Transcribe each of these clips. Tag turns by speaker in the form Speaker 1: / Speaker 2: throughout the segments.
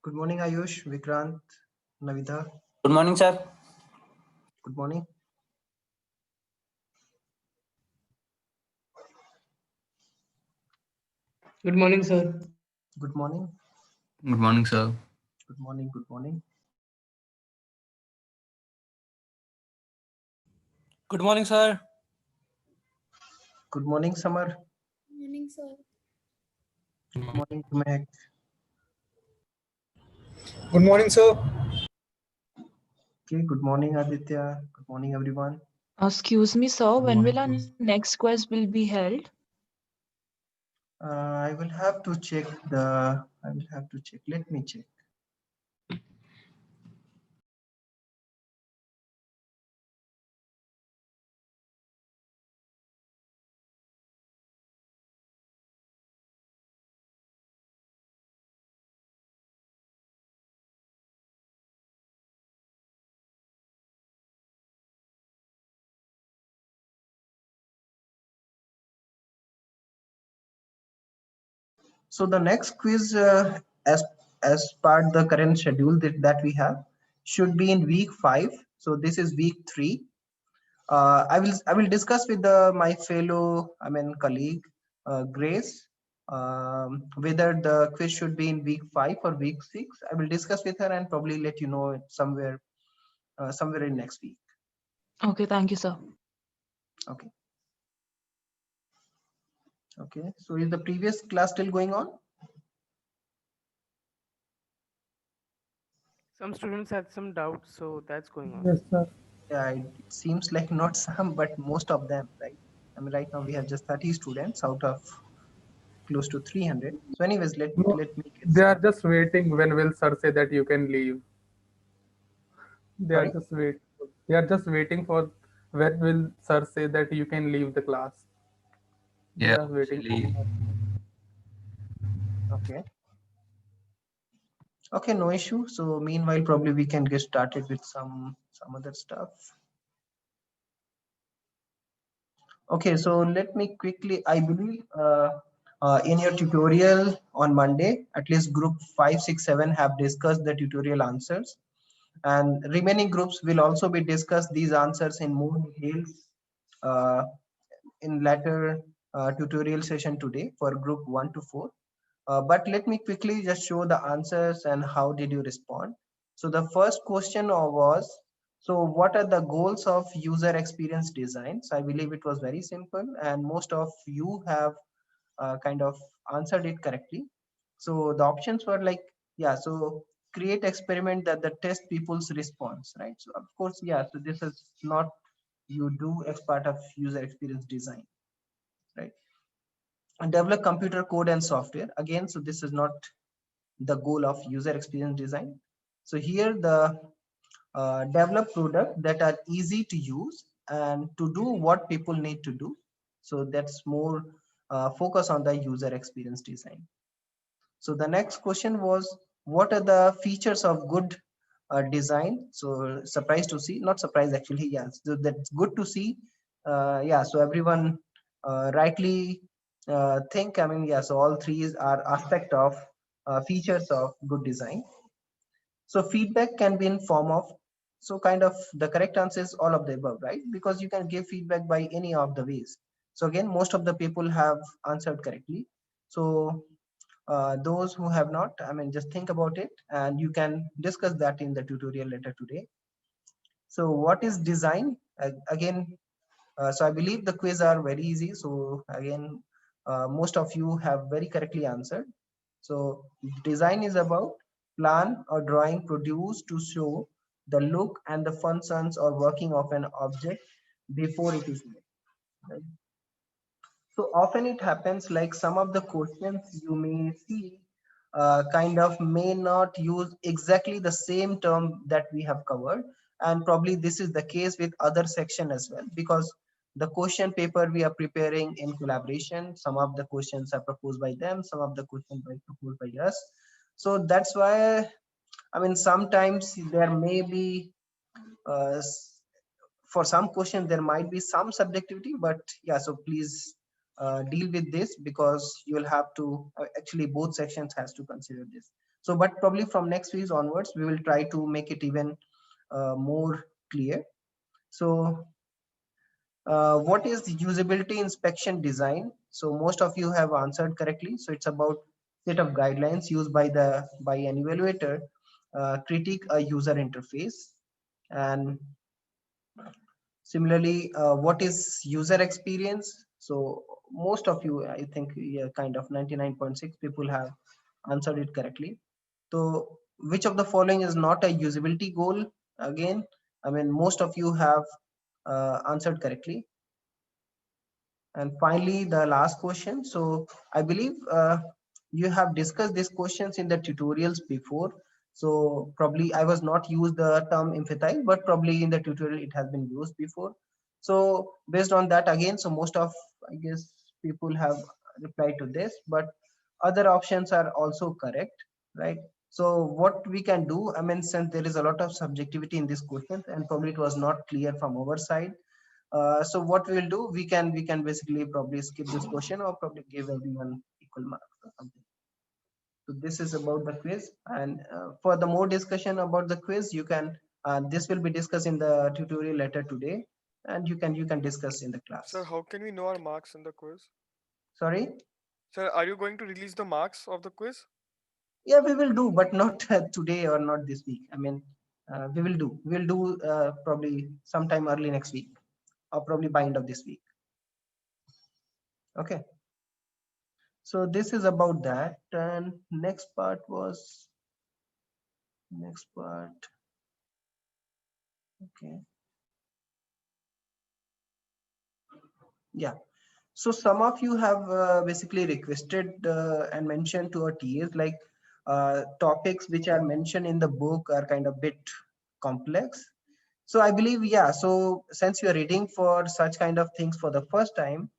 Speaker 1: Good morning, Ayush, Vikrant, Navidha.
Speaker 2: Good morning, sir.
Speaker 1: Good morning.
Speaker 3: Good morning, sir.
Speaker 1: Good morning.
Speaker 4: Good morning, sir.
Speaker 1: Good morning. Good morning.
Speaker 5: Good morning, sir.
Speaker 1: Good morning, Samar.
Speaker 6: Morning, sir.
Speaker 1: Good morning, Mehak.
Speaker 7: Good morning, sir.
Speaker 1: Okay. Good morning, Aditya. Good morning, everyone.
Speaker 8: Excuse me, sir,
Speaker 4: Good
Speaker 8: when will
Speaker 4: morning,
Speaker 8: our
Speaker 4: sir.
Speaker 8: next quiz will be held?
Speaker 1: I will have to check the. I will have to check. Let me check. So the next quiz, as part the current schedule that we have, should be in week 5. So this is week 3. I will discuss with my fellow colleague Grace, whether the quiz should be in week 5 or week 6. I will discuss with her and probably let you know somewhere in next week.
Speaker 8: Okay, thank you, sir.
Speaker 1: Okay. Okay. So is the previous class still going on?
Speaker 5: Some students had some doubts, so that's going on.
Speaker 7: Yes, sir.
Speaker 1: Yeah, it seems like not some, but most of them, right? I mean, right now we have just 30 students out of close to 300. So anyways, let
Speaker 7: No,
Speaker 1: me get
Speaker 7: they are
Speaker 1: started.
Speaker 7: just waiting when will sir say that you can leave. They are
Speaker 1: Sorry.
Speaker 7: just wait. They are just waiting for when will sir say that you can leave the class. They
Speaker 4: Yeah,
Speaker 7: are waiting for
Speaker 4: actually,
Speaker 7: that.
Speaker 1: Okay. Okay, no issue. So meanwhile, probably we can get started with some other stuff. Okay, so let me quickly. I believe in your tutorial on Monday, at least group 5, 6, 7 have discussed the tutorial answers, and remaining groups will also be discussed these answers in more details uh, in later tutorial session today for group 1 to 4. But let me quickly just show the answers and how did you respond. So the first question was, so what are the goals of user experience design? So I believe it was very simple and most of you have kind of answered it correctly. So the options were like, yeah, so create experiment that the test people's response, right? So of course, yeah, so this is not you do as part of user experience design, right? And develop computer code and software again, so this is not the goal of user experience design. So here the develop product that are easy to use and to do what people need to do. So that's more focus on the user experience design. So the next question was, what are the features of good design? So surprised to see, not surprised actually, yeah, so that's good to see. Yeah, so everyone rightly think, I mean, yeah, so all three are aspect of features of good design. So feedback can be in form of, so kind of the correct answer is all of the above, right? Because you can give feedback by any of the ways. So again, most of the people have answered correctly. So those who have not, I mean, just think about it and you can discuss that in the tutorial later today. So what is design? Again, so I believe the quiz are very easy. So again, most of you have very correctly answered. So design is about plan or drawing produced to show the look and the functions or working of an object before it is made. Right? So often it happens like some of the questions you may see kind of may not use exactly the same term that we have covered, and probably this is the case with other section as well, because the question paper we are preparing in collaboration, some of the questions are proposed by them, some of the questions are proposed by us. So that's why, I mean, sometimes there may be for some questions there might be some subjectivity, but yeah, so please deal with this because you'll have to actually both sections has to consider this. So, but probably from next week onwards, we will try to make it even more clear. So what is usability inspection design? So most of you have answered correctly. So it's about set of guidelines used by an evaluator critique a user interface. And similarly, what is user experience? So most of you, I think, yeah, kind of 99.6 people have answered it correctly. So which of the following is not a usability goal? Again, I mean, most of you have answered correctly. And finally, the last question. So I believe you have discussed these questions in the tutorials before. So probably I was not used the term empathize, but probably in the tutorial it has been used before. So based on that again, so most of, I guess, people have replied to this, but other options are also correct, right? So what we can do, I mean, since there is a lot of subjectivity in this question and probably it was not clear from our side, so what we will do, we can basically probably skip this question or probably give everyone equal marks or something. So this is about the quiz, and for the more discussion about the quiz, you can this will be discussed in the tutorial later today, and you can discuss in the class.
Speaker 2: Sir, how can we know our marks in the quiz?
Speaker 1: Sorry.
Speaker 2: Sir, are you going to release the marks of the quiz?
Speaker 1: Yeah, we will do, but not today or not this week. I mean, we'll do probably sometime early next week or probably by end of this week. Okay. So this is about that, and next part. Okay. Yeah. So some of you have basically requested and mentioned to our TAs like topics which are mentioned in the book are kind of bit complex. So I believe, yeah. So since you are reading for such kind of things for the first time,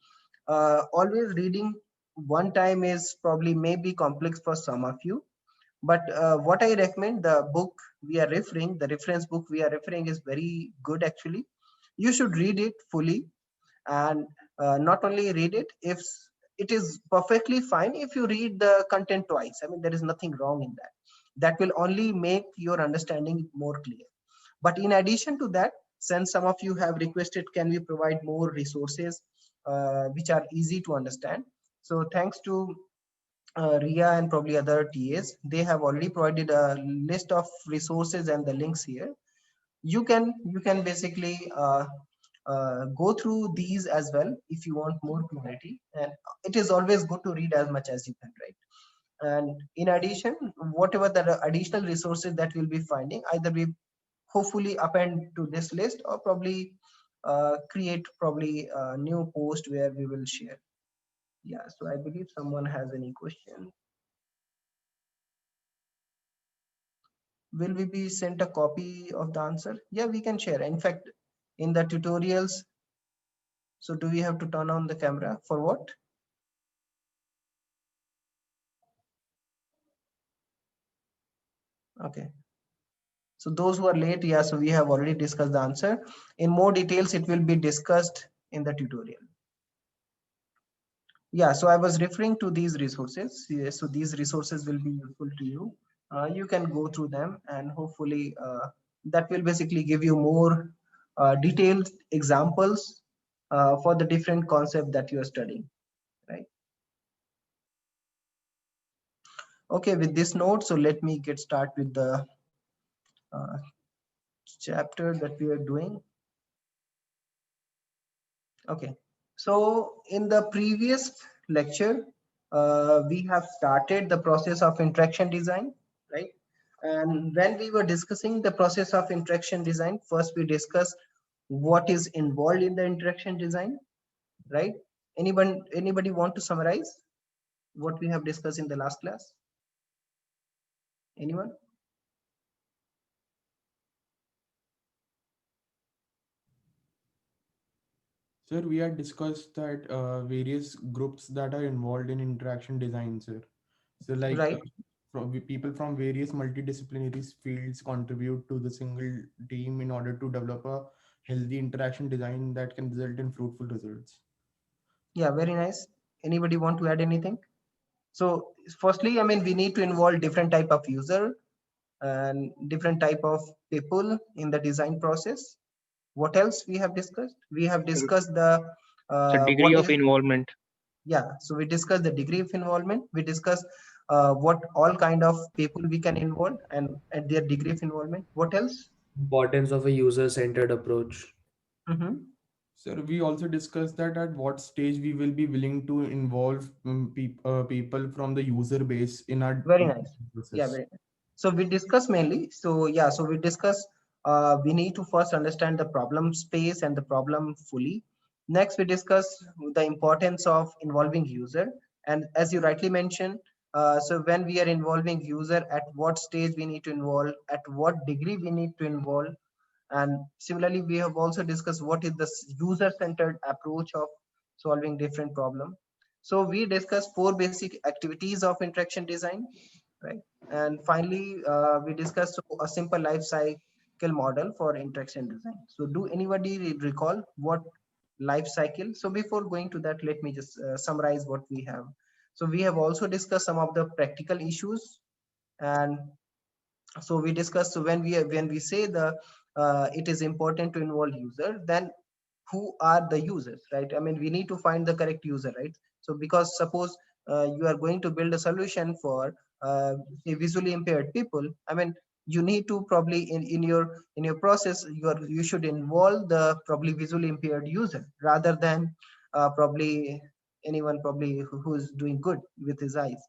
Speaker 1: always reading one time is probably maybe complex for some of you. But what I recommend, the book we are referring, the reference book we are referring is very good actually. You should read it fully, and not only read it, if it is perfectly fine if you read the content twice. I mean, there is nothing wrong in that. That will only make your understanding more clear. But in addition to that, since some of you have requested, can we provide more resources which are easy to understand? So thanks to Ria and probably other TAs, they have already provided a list of resources and the links here. You can basically go through these as well if you want more clarity, and it is always good to read as much as you can, right? And in addition, whatever the additional resources that we'll be finding, either we hopefully append to this list or probably create probably a new post where we will share. Yeah, so I believe someone has any question. Will we be sent a copy of the answer? Yeah, we can share. In fact, in the tutorials, so do we have to turn on the camera for what? Okay. So those who are late, yeah, so we have already discussed the answer. In more details, it will be discussed in the tutorial. Yeah, so I was referring to these resources. Yeah, so these resources will be useful to you. You can go through them, and hopefully that will basically give you more detailed examples for the different concept that you are studying, right? Okay, with this note, so let me get started with the uh, chapter that we are doing. Okay, so in the previous lecture, we have started the process of interaction design, right? And when we were discussing the process of interaction design, first we discussed what is involved in the interaction design, right? Anybody want to summarize what we have discussed in the last class? Anyone?
Speaker 3: Sir, we had discussed that various groups that are involved in interaction design, sir. So, like
Speaker 1: Right.
Speaker 3: people from various multidisciplinary fields contribute to the single team in order to develop a healthy interaction design that can result in fruitful results.
Speaker 1: Yeah, very nice. Anybody want to add anything? So firstly, I mean, we need to involve different type of user and different type of people in the design process. What else we have discussed? We have discussed the
Speaker 5: So degree
Speaker 1: what
Speaker 5: of
Speaker 1: is,
Speaker 5: involvement.
Speaker 1: yeah. So we discussed the degree of involvement. We discussed what all kind of people we can involve and their degree of involvement. What else?
Speaker 4: Importance of a user-centered approach.
Speaker 1: Mhm.
Speaker 3: Sir, we also discussed that at what stage we will be willing to involve people from the user base in our
Speaker 1: Very nice. Yeah,
Speaker 3: process.
Speaker 1: very nice. So we discuss mainly. So yeah, so we discuss. We need to first understand the problem space and the problem fully. Next, we discuss the importance of involving user. And as you rightly mentioned, so when we are involving user, at what stage we need to involve, at what degree we need to involve, and similarly, we have also discussed what is the user-centered approach of solving different problem. So we discussed 4 basic activities of interaction design, right? And finally, we discussed a simple life cycle model for interaction design. So do anybody recall what life cycle? So before going to that, let me just summarize what we have. So we have also discussed some of the practical issues, and so we discussed, so when we say the it is important to involve user, then who are the users, right? I mean, we need to find the correct user, right? So because suppose you are going to build a solution for say visually impaired people, I mean, you need to probably in your process you should involve the probably visually impaired user rather than probably anyone probably who's doing good with his eyes,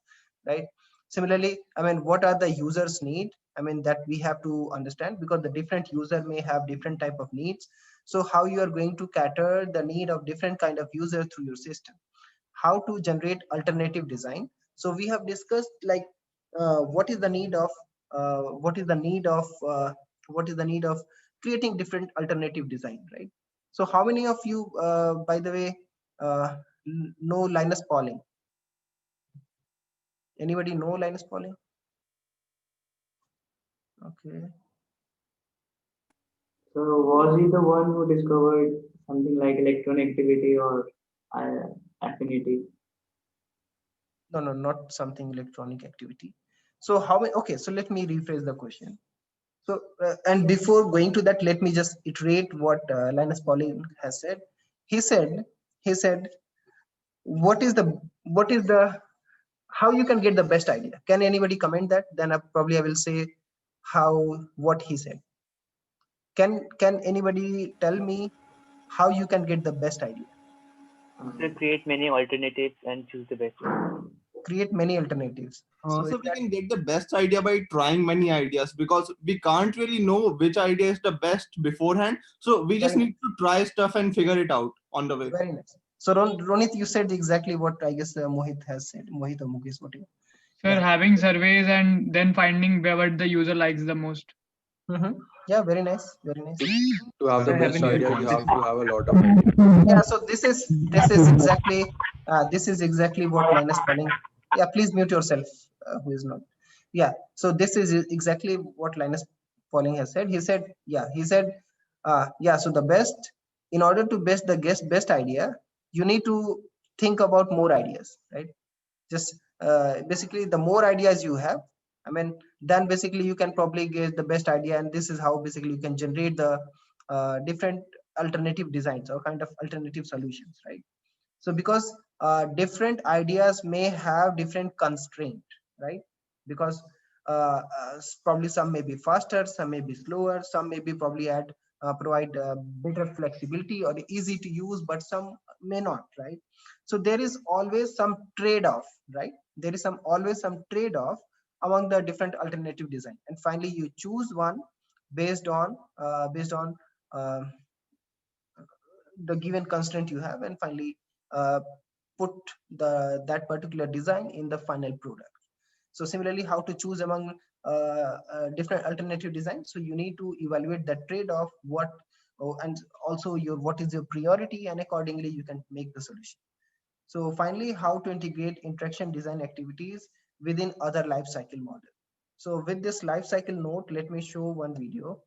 Speaker 1: right? Similarly, I mean, what are the users need? I mean, that we have to understand, because the different user may have different type of needs. So how you are going to cater the need of different kind of user through your system? How to generate alternative design? So we have discussed like what is the need of what is the need of what is the need of creating different alternative design, right? So how many of you by the way know Linus Pauling? Anybody know Linus Pauling? Okay.
Speaker 6: So was he the one who discovered something like electronegativity or affinity?
Speaker 1: No, no, not something electronic activity. So how many? Okay, so let me rephrase the question. So and before going to that, let me just iterate what Linus Pauling has said. He said, he said, what is the how you can get the best idea? Can anybody comment that? Then probably I will say how what he said. Can anybody tell me how you can get the best idea?
Speaker 6: To create many alternatives and choose the best one.
Speaker 1: Create many alternatives. So is
Speaker 9: So we
Speaker 1: that
Speaker 9: can get the best idea by trying many ideas, because we can't really know which idea is the best beforehand. So we just
Speaker 1: very,
Speaker 9: need to try stuff and figure it out on the way.
Speaker 1: very nice? So Ronit, you said exactly what I guess Mohit has said. Mohit or Mukesh, what you?
Speaker 10: Sir,
Speaker 1: Yeah.
Speaker 10: having surveys and then finding what the user likes the most.
Speaker 1: Yeah, very nice, very nice.
Speaker 11: To have the
Speaker 5: Sir,
Speaker 11: best
Speaker 5: having
Speaker 11: idea,
Speaker 5: good
Speaker 11: you have to have a lot of ideas.
Speaker 1: Yeah, so this is exactly what Linus Pauling. Yeah, please mute yourself. Who is not? Yeah, so this is exactly what Linus Pauling has said. He said, yeah, he said, yeah. So the best, in order to best the best idea, you need to think about more ideas, right? Just basically, the more ideas you have, I mean, then basically you can probably get the best idea, and this is how basically you can generate the different alternative designs or kind of alternative solutions, right? So because different ideas may have different constraint, right? Because probably some may be faster, some may be slower, some may be probably provide better flexibility or easy to use, but some may not, right? So there is always some trade-off, right? There is always some trade-off among the different alternative design, and finally you choose one based on uh, the given constraint you have, and finally put that particular design in the final product. So similarly, how to choose among different alternative designs? So you need to evaluate the trade-off, and also what is your priority, and accordingly you can make the solution. So finally, how to integrate interaction design activities within other life cycle model. So with this life cycle note, let me show one video.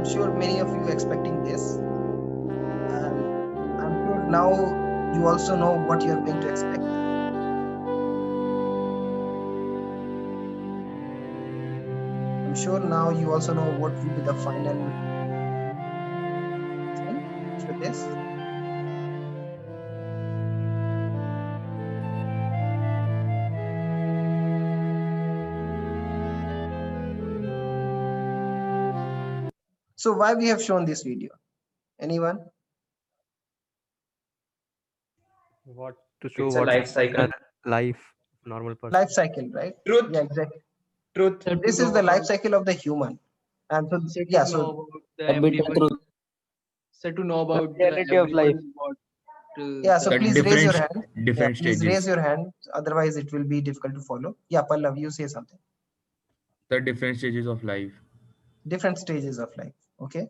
Speaker 1: I'm sure many of you expecting this. I'm sure now you also know what you're going to expect. I'm sure now you also know what will be the final thing for this. So why we have shown this video? Anyone?
Speaker 5: What to
Speaker 12: show what life cycle.
Speaker 5: life normal person.
Speaker 1: Life cycle, right?
Speaker 12: Truth.
Speaker 1: Yeah, exactly.
Speaker 12: Truth.
Speaker 1: So this is the life cycle of the human. And so, yeah, so
Speaker 6: To know about
Speaker 5: The reality of life.
Speaker 1: yeah, so
Speaker 11: The
Speaker 1: please raise your
Speaker 11: different-
Speaker 1: hand.
Speaker 11: different
Speaker 1: Please
Speaker 11: stages.
Speaker 1: raise your hand. Otherwise, it will be difficult to follow. Yeah, Pallav, you say something.
Speaker 11: The different stages of life.
Speaker 1: Different stages of life. Okay.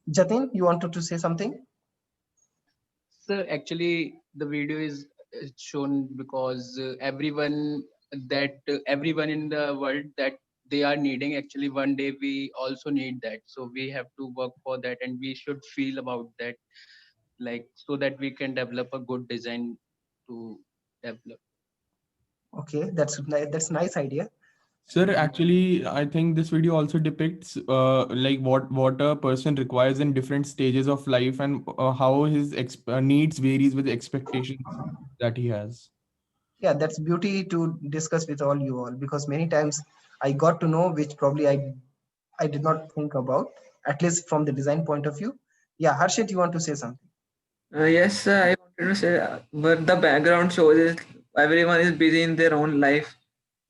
Speaker 1: Jatin, you wanted to say something?
Speaker 6: Sir, actually, the video is shown because everyone in the world that they are needing, actually one day we also need that. So we have to work for that, and we should feel about that, like so that we can develop a good design to develop.
Speaker 1: Okay, that's nice idea.
Speaker 3: Sir, actually, I think this video also depicts like what a person requires in different stages of life and how his needs varies with the expectations that he has.
Speaker 1: Yeah, that's beauty to discuss with all you all, because many times I got to know which probably I did not think about, at least from the design point of view. Yeah, Harshit, you want to say something?
Speaker 13: Yes, sir, I wanted to say what the background shows is everyone is busy in their own life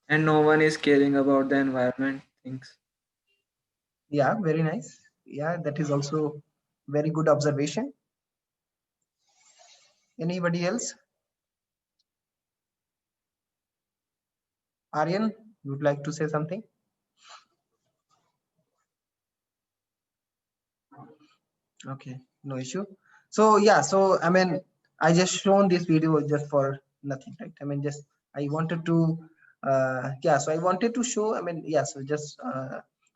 Speaker 13: and no one is caring about the environment things.
Speaker 1: Yeah, very nice. Yeah, that is also very good observation. Anybody else? Aryan, you would like to say something? Okay, no issue. So yeah, so I mean, I just shown this video just for nothing, right? I mean, just I wanted to yeah, so I wanted to show, I mean, yeah, so just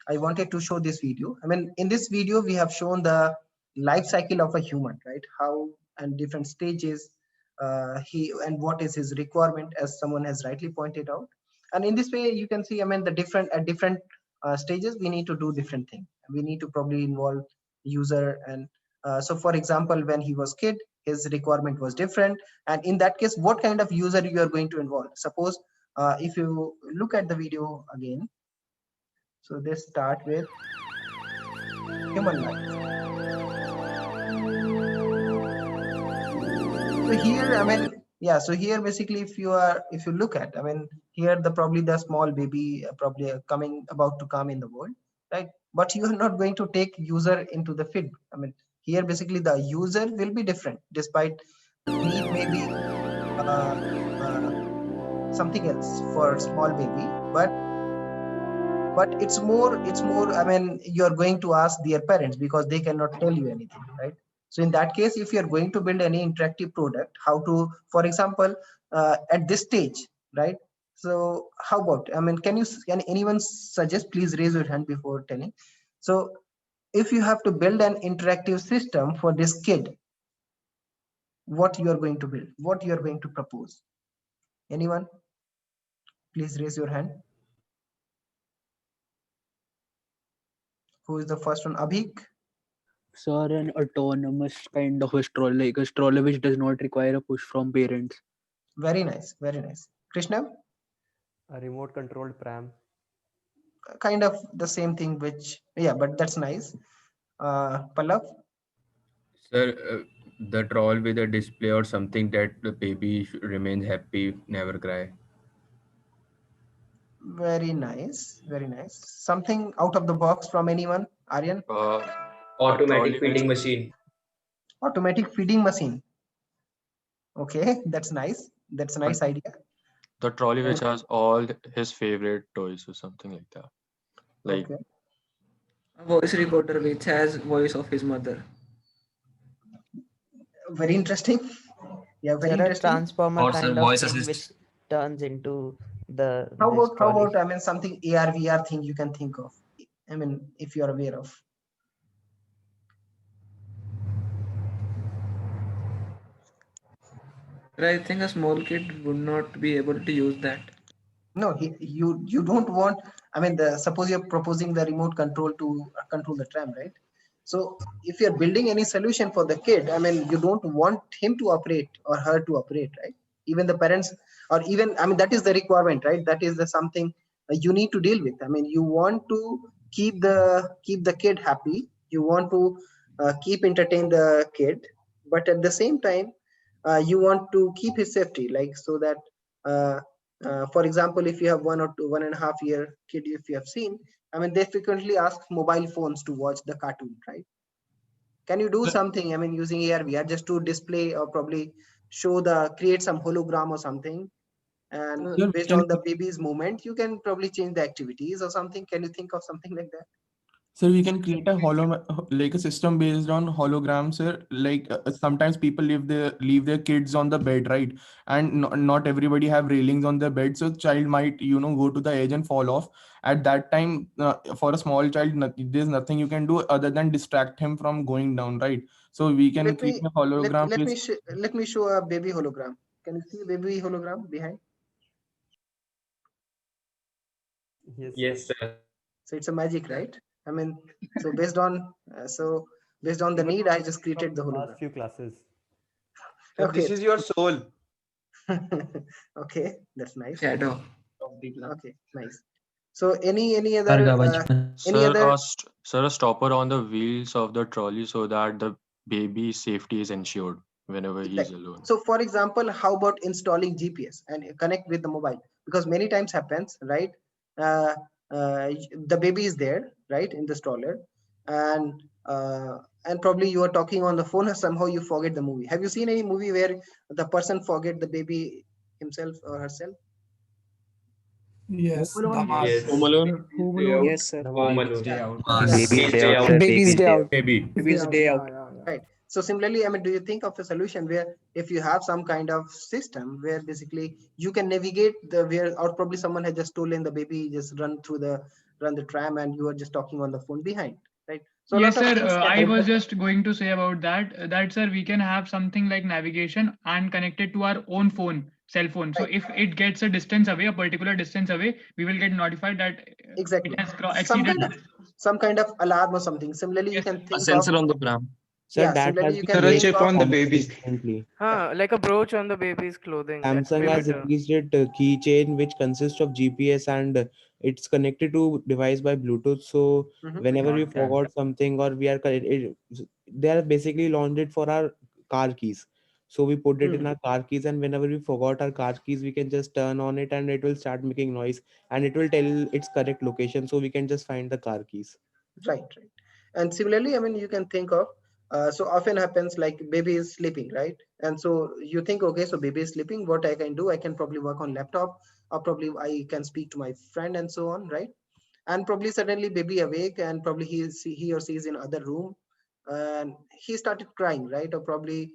Speaker 1: I wanted to show this video. I mean, in this video we have shown the life cycle of a human, right? How and different stages he and what is his requirement, as someone has rightly pointed out. And in this way you can see, I mean, the different at different stages we need to do different things. We need to probably involve user, and so for example, when he was kid, his requirement was different, and in that case what kind of user you are going to involve. Suppose if you look at the video again, so they start with human life. So here, I mean, yeah, so here basically if you look at, I mean, here probably the small baby probably about to come in the world, right? But you are not going to take user into the feed. I mean, here basically the user will be different, despite need maybe something else for small baby, but it's more, I mean, you're going to ask their parents because they cannot tell you anything, right? So in that case, if you're going to build any interactive product, how to, for example, at this stage, right? So how about, I mean, can anyone suggest? Please raise your hand before telling. So if you have to build an interactive system for this kid, what you are going to build, what you are going to propose? Anyone? Please raise your hand. Who is the first one? Abhik?
Speaker 14: Sir, an autonomous kind of a stroller, like a stroller which does not require a push from parents.
Speaker 1: Very nice, very nice. Krishna?
Speaker 5: A remote controlled pram.
Speaker 1: Kind of the same thing, which, yeah, but that's nice. Pallav?
Speaker 11: Sir, the troll with a display or something that the baby remains happy, never cry.
Speaker 1: Very nice, very nice. Something out of the box from anyone? Aryan?
Speaker 12: Automatic feeding machine.
Speaker 1: Automatic feeding machine. Okay, that's nice. That's a nice idea.
Speaker 15: The trolley which has all his favorite toys or something like that. Like
Speaker 1: okay.
Speaker 13: A voice recorder which has voice of his mother.
Speaker 1: Very interesting. Yeah, very
Speaker 16: There are
Speaker 1: interesting.
Speaker 16: transformer kind of thing which turns into the.
Speaker 1: How about I mean, something AR VR thing you can think of? I mean, if you are aware of.
Speaker 13: I think a small kid would not be able to use that.
Speaker 1: No, you don't want. I mean, suppose you're proposing the remote control to control the tram, right? So if you're building any solution for the kid, I mean, you don't want him to operate or her to operate, right? Even the parents, or even, I mean, that is the requirement, right? That is the something you need to deal with. I mean, you want to keep the kid happy. You want to keep entertain the kid, but at the same time, you want to keep his safety, like so that. For example, if you have 1.5 year kid, if you have seen, I mean, they frequently ask mobile phones to watch the cartoon, right? Can you do something, I mean, using AR VR just to display or probably create some hologram or something, and
Speaker 3: Sir, we
Speaker 1: based
Speaker 3: can
Speaker 1: on the baby's movement, you can probably change the activities or something. Can you think of something like that?
Speaker 3: So we can create a like a system based on holograms, sir. Like sometimes people leave their kids on the bed, right? And not everybody have railings on their bed, so child might go to the edge and fall off. At that time, for a small child, there's nothing you can do other than distract him from going down, right? So we can
Speaker 1: Let
Speaker 3: create
Speaker 1: me
Speaker 3: a hologram.
Speaker 1: let me show a baby hologram. Can you see a baby hologram behind?
Speaker 12: Yes, sir.
Speaker 1: So it's a magic, right? I mean, so based on the need, I just created the hologram.
Speaker 5: Last few classes.
Speaker 9: So
Speaker 1: Okay.
Speaker 9: this is your soul.
Speaker 1: Okay, that's nice.
Speaker 13: Shadow.
Speaker 1: Okay, nice. So any other
Speaker 15: Sir, a stopper on the wheels of the trolley so that the baby's safety is ensured whenever he is
Speaker 1: Exactly.
Speaker 15: alone.
Speaker 1: So for example, how about installing GPS and connect with the mobile? Because many times happens, right? The baby is there, right, in the stroller, and probably you are talking on the phone, and somehow you forget the movie. Have you seen any movie where the person forget the baby himself or herself?
Speaker 7: Yes,
Speaker 1: Home Alone?
Speaker 7: Damas.
Speaker 12: Yes.
Speaker 7: Home Alone.
Speaker 12: Home Alone.
Speaker 14: Yes, sir.
Speaker 12: Home Alone.
Speaker 16: Baby's day out, sir.
Speaker 14: Baby's day out.
Speaker 11: Baby.
Speaker 14: Baby's day out.
Speaker 1: Right. So similarly, I mean, do you think of a solution where if you have some kind of system where basically you can navigate or probably someone has just stolen the baby, just run the tram, and you are just talking on the phone behind, right? So a
Speaker 10: Yes,
Speaker 1: lot of
Speaker 10: sir.
Speaker 1: things can
Speaker 10: I
Speaker 1: happen.
Speaker 10: was just going to say about that. That, sir, we can have something like navigation and connect it to our own cell phone. So if it gets a distance away, a particular distance away, we will get notified that
Speaker 1: Exactly.
Speaker 10: it has
Speaker 1: Some
Speaker 10: exceeded.
Speaker 1: kind of alarm or something. Similarly, you can think of
Speaker 5: on the pram.
Speaker 1: yeah. Similarly, you can think of
Speaker 5: Recently.
Speaker 17: Like a brooch on the baby's clothing. That's
Speaker 5: Samsung
Speaker 17: way
Speaker 5: has
Speaker 17: better.
Speaker 5: released it keychain which consists of GPS and it's connected to device by Bluetooth. So whenever we forgot something or we are they are basically launched it for our car keys. So we put it in our car keys, and whenever we forgot our car keys, we can just turn on it and it will start making noise and it will tell its correct location. So we can just find the car keys.
Speaker 1: right. And similarly, I mean, you can think of so often happens like baby is sleeping, right? And so you think, okay, so baby is sleeping, what I can do, I can probably work on laptop, or probably I can speak to my friend and so on, right? And probably suddenly baby awake, and probably he or she is in other room, and he started crying, right? Or probably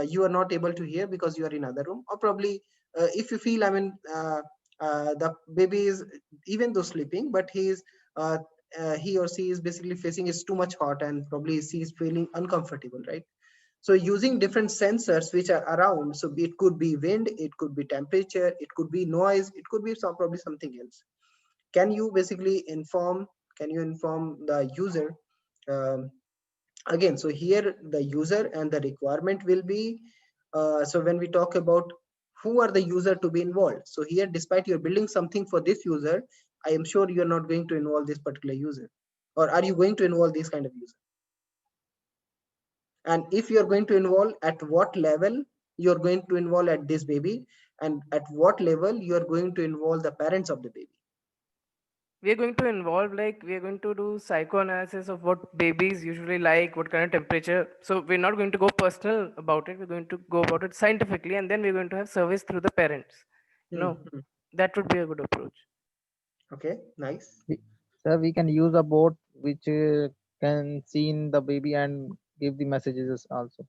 Speaker 1: you are not able to hear because you are in other room, or probably if you feel, I mean, the baby is even though sleeping, but he or she is basically facing is too much hot, and probably she is feeling uncomfortable, right? So using different sensors which are around, so it could be wind, it could be temperature, it could be noise, it could be probably something else. Can you inform the user? Again, so here the user and the requirement will be, so when we talk about who are the user to be involved, so here despite you're building something for this user, I am sure you're not going to involve this particular user, or are you going to involve this kind of user? And if you're going to involve, at what level you're going to involve at this baby, and at what level you're going to involve the parents of the baby?
Speaker 17: We are going to involve, like, we are going to do psychoanalysis of what babies usually like, what kind of temperature. So we're not going to go personal about it. We're going to go about it scientifically, and then we're going to have service through the parents. That would be a good approach.
Speaker 1: Okay, nice.
Speaker 18: Sir, we can use a bot which can see in the baby and give the messages also.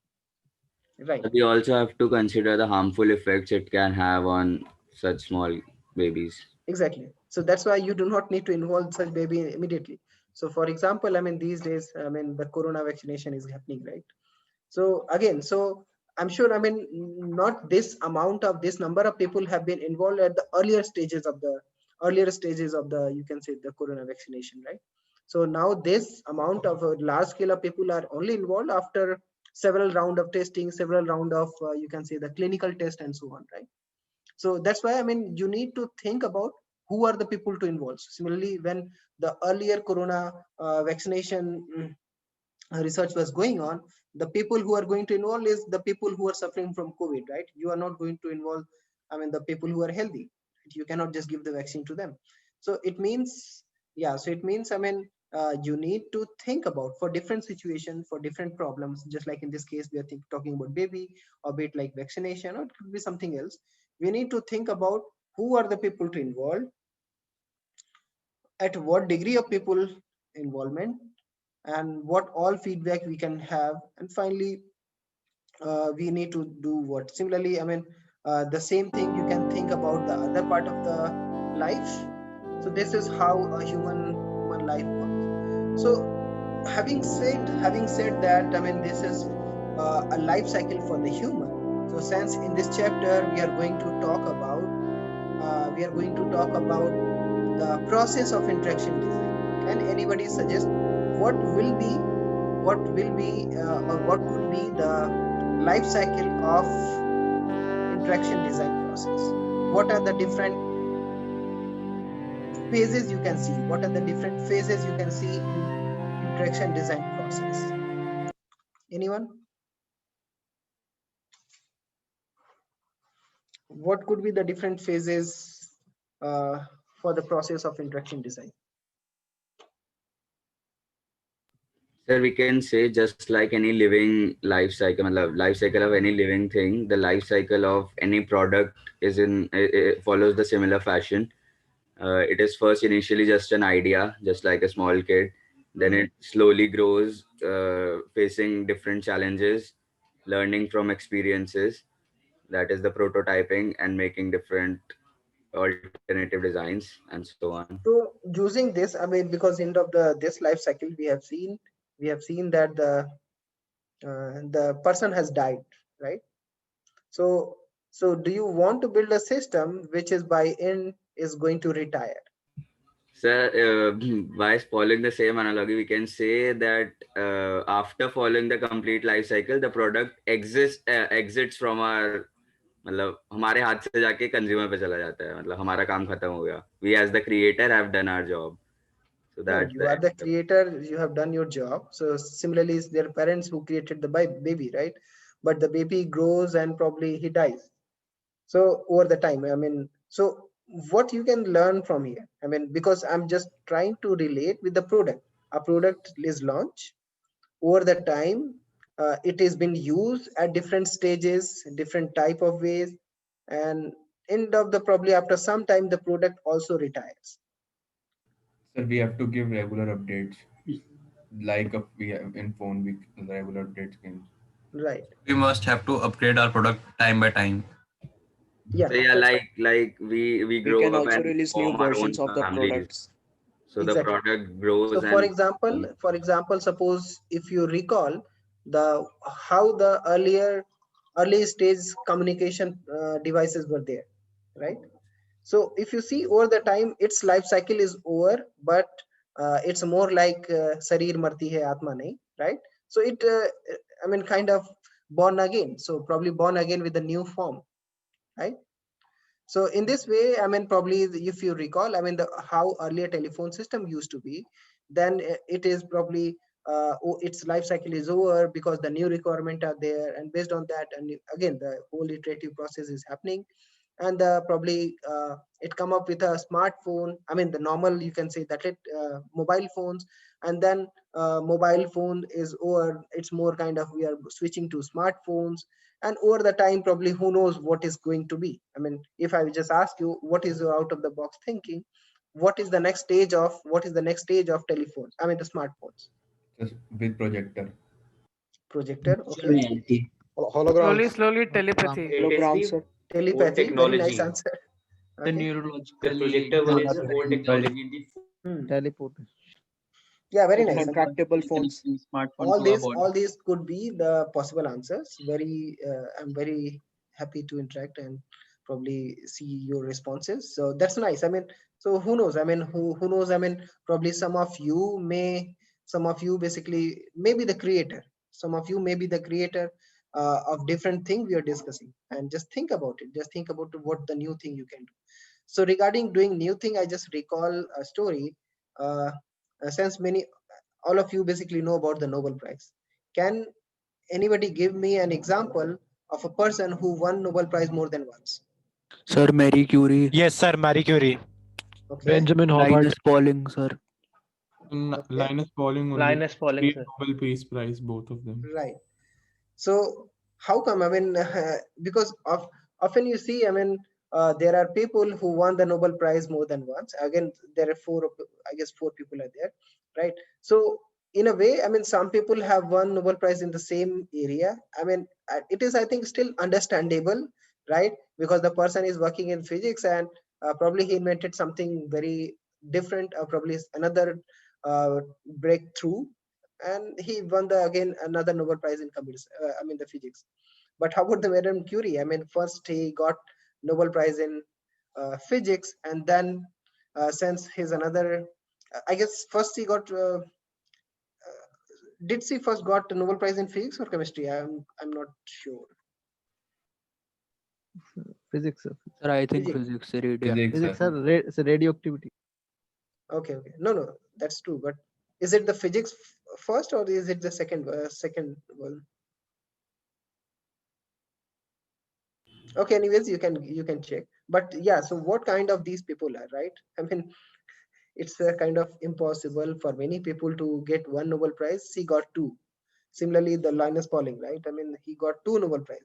Speaker 1: Right.
Speaker 19: We also have to consider the harmful effects it can have on such small babies.
Speaker 1: Exactly. So that's why you do not need to involve such baby immediately. So for example, I mean, these days, I mean, the corona vaccination is happening, right? So again, so I'm sure, I mean, not this amount of this number of people have been involved at the earlier stages of the you can say the corona vaccination, right? So now this amount of a large scale of people are only involved after several round of testing, several round of you can say the clinical test and so on, right? So that's why, I mean, you need to think about who are the people to involve. Similarly, when the earlier corona vaccination research was going on, the people who are going to involve is the people who are suffering from COVID, right? You are not going to involve, I mean, the people who are healthy. You cannot just give the vaccine to them. So it means, yeah, so it means, I mean, you need to think about for different situations, for different problems, just like in this case, we are talking about baby, or be it like vaccination, or it could be something else. We need to think about who are the people to involve, at what degree of people involvement, and what all feedback we can have, and finally we need to do what. Similarly, I mean, the same thing you can think about the other part of the life. So this is how a human life works. So having said that, I mean, this is a life cycle for the human. So since in this chapter we are going to talk about the process of interaction design, can anybody suggest what will be or what could be the life cycle of interaction design process? What are the different phases you can see? What are the different phases you can see in interaction design process? Anyone? What could be the different phases for the process of interaction design?
Speaker 19: Sir, we can say just like any living life cycle, life cycle of any living thing, the life cycle of any product it follows the similar fashion. It is first initially just an idea, just like a small kid. Then it slowly grows, facing different challenges, learning from experiences. That is the prototyping and making different alternative designs and so on.
Speaker 1: So using this, I mean, because end of this life cycle, we have seen that the person has died, right? So do you want to build a system which is by end is going to retire?
Speaker 19: Sir, by following the same analogy, we can say that after following the complete life cycle, the product exits from our, मतलब हमारे हाथ से जाके consumer पे चला जाता है, मतलब हमारा काम खत्म हो गया. We as the creator have done our job. So that
Speaker 1: you are the creator, you have done your job. So similarly, it's their parents who created the baby, right? But the baby grows and probably he dies. So over the time, I mean, so what you can learn from here, I mean, because I'm just trying to relate with the product. A product is launched. Over the time, it is been used at different stages, different type of ways, and end of the probably after some time the product also retires.
Speaker 3: So we have to give regular updates, like we have in phone, we regular updates can.
Speaker 1: Right.
Speaker 20: We must have to upgrade our product time by time.
Speaker 1: Yeah.
Speaker 19: So yeah, like we grow
Speaker 21: can
Speaker 19: up
Speaker 21: also
Speaker 19: and
Speaker 21: release new
Speaker 19: form our own
Speaker 21: versions of the
Speaker 19: families.
Speaker 21: products.
Speaker 19: So
Speaker 1: Exactly.
Speaker 19: the product grows.
Speaker 1: So for example, suppose if you recall how the early stage communication devices were there, right? So if you see over the time, its life cycle is over, but it's more like Sarir Marti Hai Atma Nahi, right? So it, I mean, kind of born again. So probably born again with a new form, right? So in this way, I mean, probably if you recall, I mean, how earlier telephone system used to be, then it is probably its life cycle is over because the new requirement are there, and based on that, and again the whole iterative process is happening, and probably it come up with a smartphone. I mean, the normal, you can say that mobile phones, and then mobile phone is over. It's more kind of we are switching to smartphones. And over the time, probably who knows what is going to be. I mean, if I just ask you, what is your out of the box thinking? What is the next stage of telephones? I mean, the smartphones.
Speaker 3: Just with projector.
Speaker 1: Projector. Okay.
Speaker 17: Slowly, telepathy.
Speaker 1: Telepathy. Very nice answer.
Speaker 12: The neurological. The projector one is old technology.
Speaker 18: Teleportation.
Speaker 1: Yeah, very
Speaker 17: Which
Speaker 1: nice.
Speaker 17: one
Speaker 14: Retractable
Speaker 17: is
Speaker 14: phones.
Speaker 17: connecting smartphone to our body.
Speaker 1: All these could be the possible answers. I'm very happy to interact and probably see your responses. So that's nice. I mean, so who knows? I mean, who knows? I mean, probably some of you basically may be the creator. Some of you may be the creator of different thing we are discussing. And just think about it. Just think about what the new thing you can do. So regarding doing new thing, I just recall a story. Since all of you basically know about the Nobel Prize. Can anybody give me an example of a person who won Nobel Prize more than once?
Speaker 14: Sir, Marie Curie.
Speaker 12: Yes, sir. Marie Curie.
Speaker 1: Okay.
Speaker 12: Benjamin Howard.
Speaker 14: Linus Pauling, sir.
Speaker 3: Linus Pauling only.
Speaker 12: Linus Pauling,
Speaker 3: Three
Speaker 12: sir.
Speaker 3: Nobel Peace Prize, both of them.
Speaker 1: Right. So how come? I mean, because often you see, I mean, there are people who won the Nobel Prize more than once. Again, there are I guess four people are there, right? So in a way, I mean, some people have won Nobel Prize in the same area. I mean, it is, I think, still understandable, right? Because the person is working in physics and probably he invented something very different, or probably another breakthrough, and he won again another Nobel Prize in the physics. But how about the Madame Curie? I mean, first he got Nobel Prize in physics, and then since he's another, I guess first he got. Did she first got the Nobel Prize in physics or chemistry? I'm not sure.
Speaker 18: Physics, sir.
Speaker 14: Sir, I think physics.
Speaker 18: Physics, sir. It's a radioactivity.
Speaker 1: Okay. No, that's true. But is it the physics first, or is it the second one? Okay, anyways, you can check. But yeah, so what kind of these people are, right? I mean, it's kind of impossible for many people to get one Nobel Prize. He got two. Similarly, the Linus Pauling, right? I mean, he got two Nobel Prize.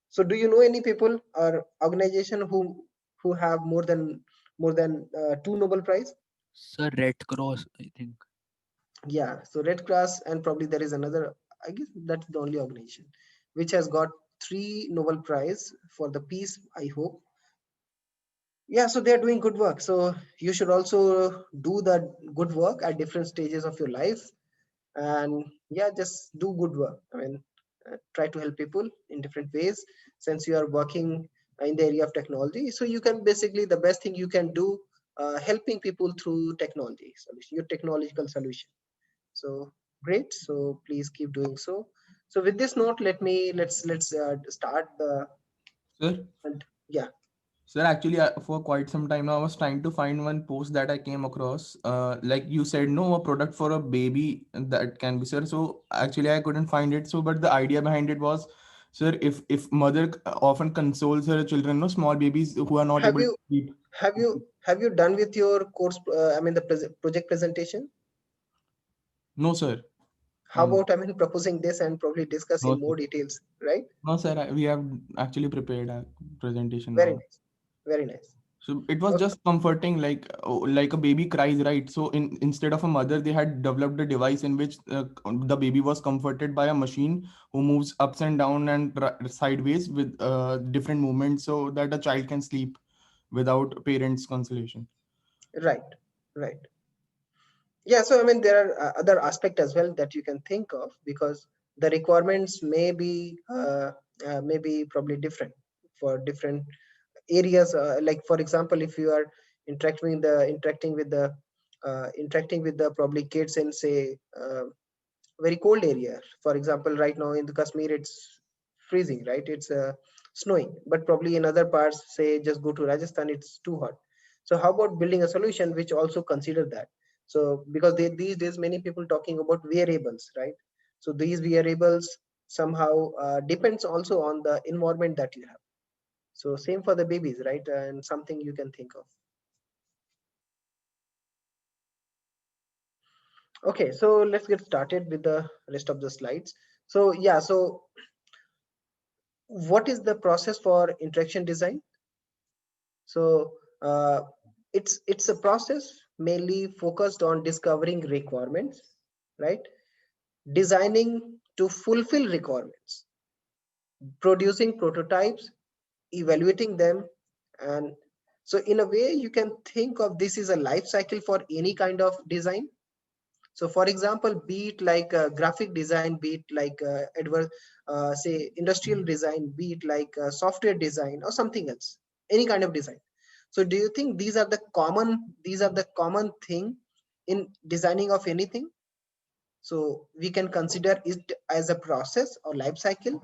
Speaker 1: So do you know any people or organization who have more than two Nobel Prize?
Speaker 14: Sir, Red Cross, I think.
Speaker 1: Yeah, so Red Cross, and probably there is another, I guess that's the only organization which has got 3 Nobel Prize for the peace, I hope. Yeah, so they're doing good work. So you should also do the good work at different stages of your life. And yeah, just do good work. I mean, try to help people in different ways, since you are working in the area of technology. So you can basically, the best thing you can do, helping people through technology solution, your technological solution. So great. So please keep doing so. So with this note, let's start the.
Speaker 3: Sir?
Speaker 1: And yeah.
Speaker 3: Sir, actually, for quite some time now, I was trying to find one post that I came across. Like you said, no, a product for a baby that can be, sir. So actually, I couldn't find it. So, but the idea behind it was, sir, if mother often consoles her children, no, small babies who are not able to sleep.
Speaker 1: Have you done with your course? I mean, the project presentation.
Speaker 3: No, sir.
Speaker 1: How about, I mean, proposing this and probably discuss in more details, right?
Speaker 3: No, sir. We have actually prepared a presentation.
Speaker 1: Very
Speaker 3: now.
Speaker 1: nice. Very nice.
Speaker 3: So it was just comforting, like a baby cries, right? So instead of a mother, they had developed a device in which the baby was comforted by a machine who moves ups and down and sideways with different movements, so that a child can sleep without parents' consolation.
Speaker 1: Right. Yeah, so I mean, there are other aspects as well that you can think of, because the requirements may be probably different for different areas. Like for example, if you are interacting with the probably kids in, say, very cold area. For example, right now in the Kashmir, it's freezing, right? It's snowing, but probably in other parts, say just go to Rajasthan, it's too hot. So how about building a solution which also consider that? So because these days many people talking about wearables, right? So these wearables somehow depends also on the environment that you have. So same for the babies, right? And something you can think of. Okay, so let's get started with the rest of the slides. So yeah, so what is the process for interaction design? So it's a process mainly focused on discovering requirements, right? Designing to fulfill requirements, producing prototypes, evaluating them. And so in a way, you can think of this is a life cycle for any kind of design. So for example, be it like graphic design, be it like say industrial design, be it like software design or something else, any kind of design. So do you think these are the common thing in designing of anything? So we can consider it as a process or life cycle.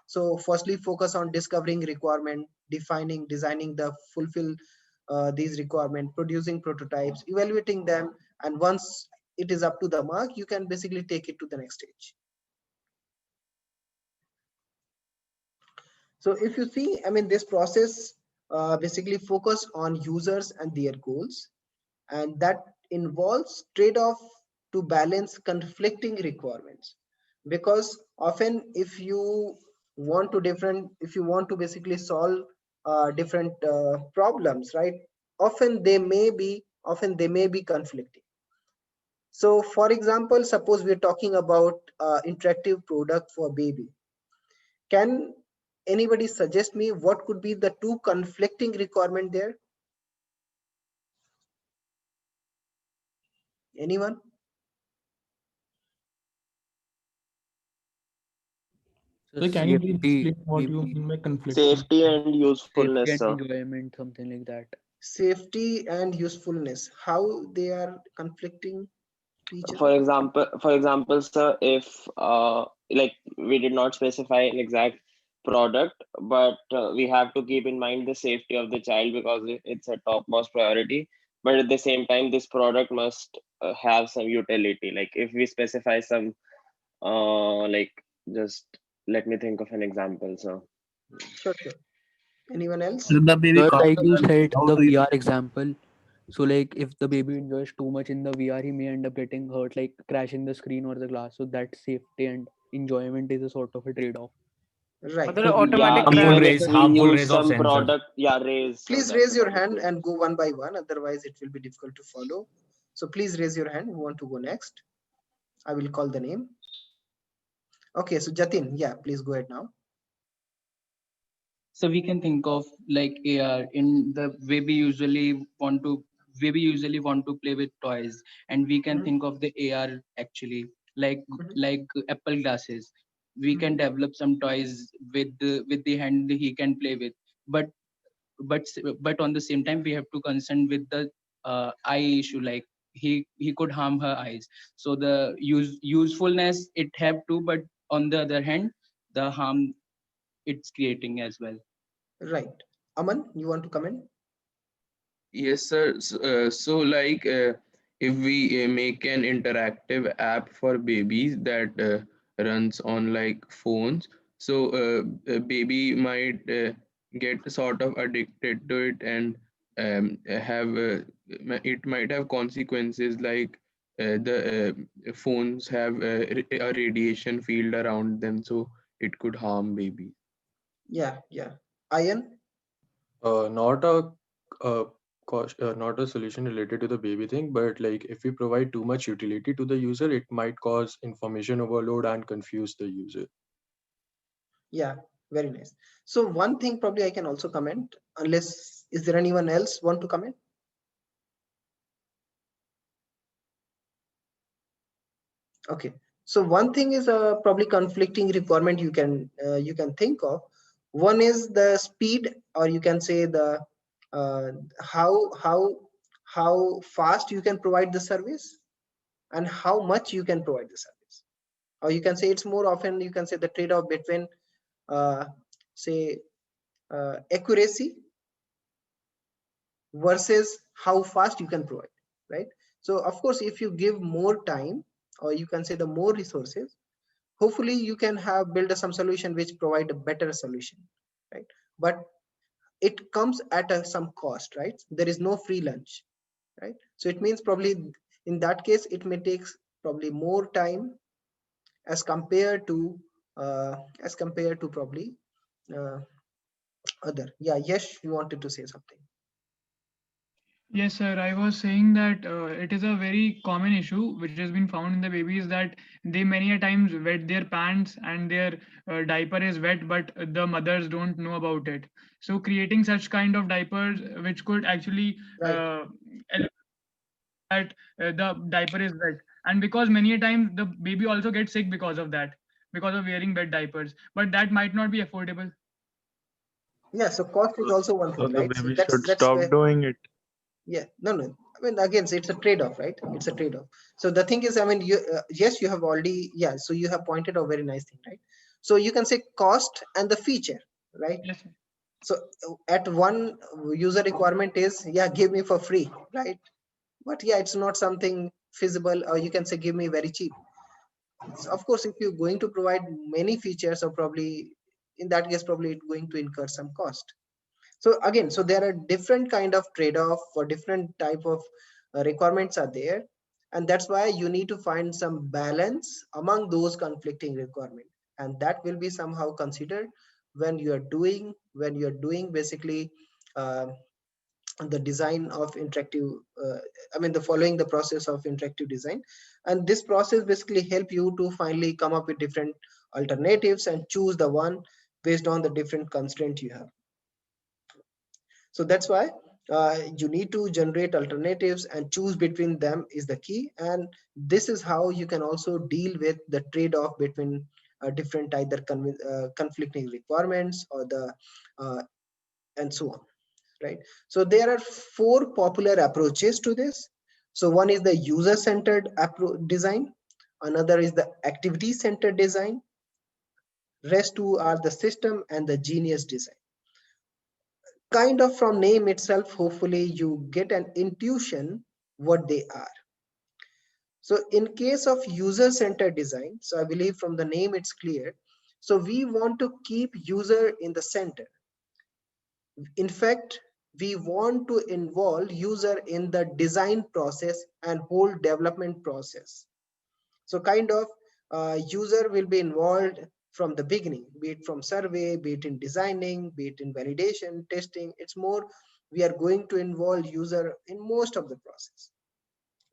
Speaker 1: So firstly, focus on discovering requirement, defining, designing the fulfill these requirements, producing prototypes, evaluating them, and once it is up to the mark, you can basically take it to the next stage. So if you see, I mean, this process basically focus on users and their goals, and that involves trade-off to balance conflicting requirements. Because often if you want to basically solve different problems, right, often they may be conflicting. So for example, suppose we're talking about interactive product for baby. Can anybody suggest me what could be the two conflicting requirement there? Anyone?
Speaker 3: So can you please
Speaker 14: Safety,
Speaker 3: explain what you
Speaker 14: maybe
Speaker 3: mean by conflict?
Speaker 12: Safety and
Speaker 14: safety
Speaker 12: usefulness,
Speaker 14: and
Speaker 12: sir.
Speaker 14: enjoyment, something like that.
Speaker 1: Safety and usefulness, how they are conflicting each other?
Speaker 12: For example, sir, if like we did not specify an exact product, but we have to keep in mind the safety of the child because it's a topmost priority. But at the same time, this product must have some utility. Like if we specify some, like just let me think of an example. So
Speaker 1: Sure. Anyone else?
Speaker 14: So
Speaker 20: The baby
Speaker 14: like you
Speaker 20: comes,
Speaker 14: said,
Speaker 20: how
Speaker 14: the
Speaker 20: do you
Speaker 14: VR example. So like if the baby enjoys too much in the VR, he may end up getting hurt, like crashing the screen or the glass. So that safety and enjoyment is a sort of a trade-off.
Speaker 1: Right.
Speaker 17: Other
Speaker 12: yeah,
Speaker 17: automatic
Speaker 20: harmful
Speaker 12: even
Speaker 17: crash.
Speaker 12: if
Speaker 20: rays,
Speaker 12: we
Speaker 20: harmful
Speaker 12: use
Speaker 20: rays of
Speaker 12: some
Speaker 20: sensors?
Speaker 12: product, yeah, raise. So
Speaker 1: Please
Speaker 12: that's
Speaker 1: raise
Speaker 12: the
Speaker 1: your
Speaker 12: point.
Speaker 1: hand and go one by one, otherwise it will be difficult to follow. So please raise your hand who want to go next. I will call the name. Okay, so Jatin, yeah, please go ahead now.
Speaker 6: So we can think of like AR in the way we usually want to play with toys, and we can think of the AR actually like Apple glasses. We can develop some toys with the hand he can play with, but but on the same time we have to concern with the eye issue, like he could harm her eyes. So the usefulness it have to, but on the other hand the harm it's creating as well.
Speaker 1: Right. Aman, you want to comment?
Speaker 11: Yes, sir. So like, if we make an interactive app for babies that runs on like phones, so a baby might get sort of addicted to it and have it might have consequences like the phones have a radiation field around them, so it could harm babies.
Speaker 1: Yeah. Ayan?
Speaker 15: Not not a solution related to the baby thing, but like if we provide too much utility to the user, it might cause information overload and confuse the user.
Speaker 1: Yeah, very nice. So one thing probably I can also comment, unless is there anyone else want to comment? Okay, so one thing is probably conflicting requirement you can think of. One is the speed, or you can say the how fast you can provide the service and how much you can provide the service. Or you can say it's more often, you can say the trade-off between say accuracy versus how fast you can provide, right? So of course, if you give more time, or you can say the more resources, hopefully you can have build some solution which provide a better solution, right? But it comes at some cost, right? There is no free lunch, right? So it means probably in that case it may take probably more time as compared to probably other. Yeah, yes, you wanted to say something.
Speaker 10: Yes, sir. I was saying that it is a very common issue which has been found in the babies that they many a times wet their pants and their diaper is wet, but the mothers don't know about it. So creating such kind of diapers which could actually
Speaker 1: Right.
Speaker 10: that the diaper is wet. and because many a times the baby also gets sick because of that, because of wearing wet diapers, but that might not be affordable.
Speaker 1: Yeah, so cost is also one
Speaker 21: So
Speaker 1: thing,
Speaker 21: the
Speaker 1: right? So
Speaker 21: baby
Speaker 1: that's
Speaker 21: should stop
Speaker 1: where,
Speaker 21: doing it.
Speaker 1: yeah, no. I mean, again, so it's a trade-off, right? It's a trade-off. So the thing is, I mean, yes, you have already, yeah. So you have pointed out very nice thing, right? So you can say cost and the feature, right?
Speaker 10: Yes, sir.
Speaker 1: So at one user requirement is, yeah, give me for free, right? But yeah, it's not something feasible, or you can say give me very cheap. So of course, if you're going to provide many features, or probably in that case, probably it's going to incur some cost. So again, so there are different kind of trade-off for different type of requirements are there, and that's why you need to find some balance among those conflicting requirements, and that will be somehow considered when you are doing basically the design of interactive I mean the following the process of interactive design. And this process basically help you to finally come up with different alternatives and choose the one based on the different constraint you have. So that's why you need to generate alternatives and choose between them is the key. And this is how you can also deal with the trade-off between different either conflicting requirements or the and so on, right? So there are 4 popular approaches to this. So one is the user-centered design, another is the activity-centered design, rest 2 are the system and the genius design. Kind of from name itself, hopefully you get an intuition what they are. So in case of user-centered design, so I believe from the name it's clear. So we want to keep user in the center. In fact, we want to involve user in the design process and whole development process. So kind of user will be involved from the beginning, be it from survey, be it in designing, be it in validation, testing. It's more, we are going to involve user in most of the process,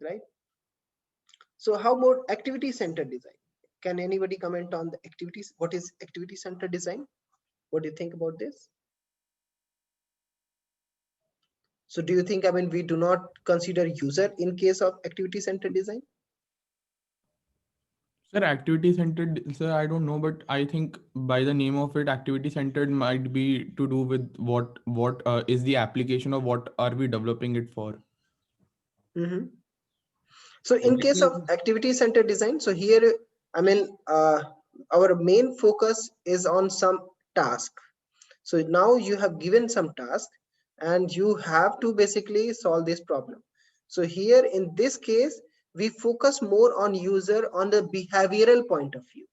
Speaker 1: right? So how about activity-centered design? Can anybody comment on the activities? What is activity-centered design? What do you think about this? So do you think, I mean, we do not consider user in case of activity-centered design?
Speaker 3: Sir, activity centered, sir, I don't know, but I think by the name of it, activity centered might be to do with what is the application, or what are we developing it for.
Speaker 1: Mm-hmm. So in case of activity-centered design, so here, I mean, our main focus is on some task. So now you have given some task and you have to basically solve this problem. So here in this case, we focus more on user on the behavioral point of view.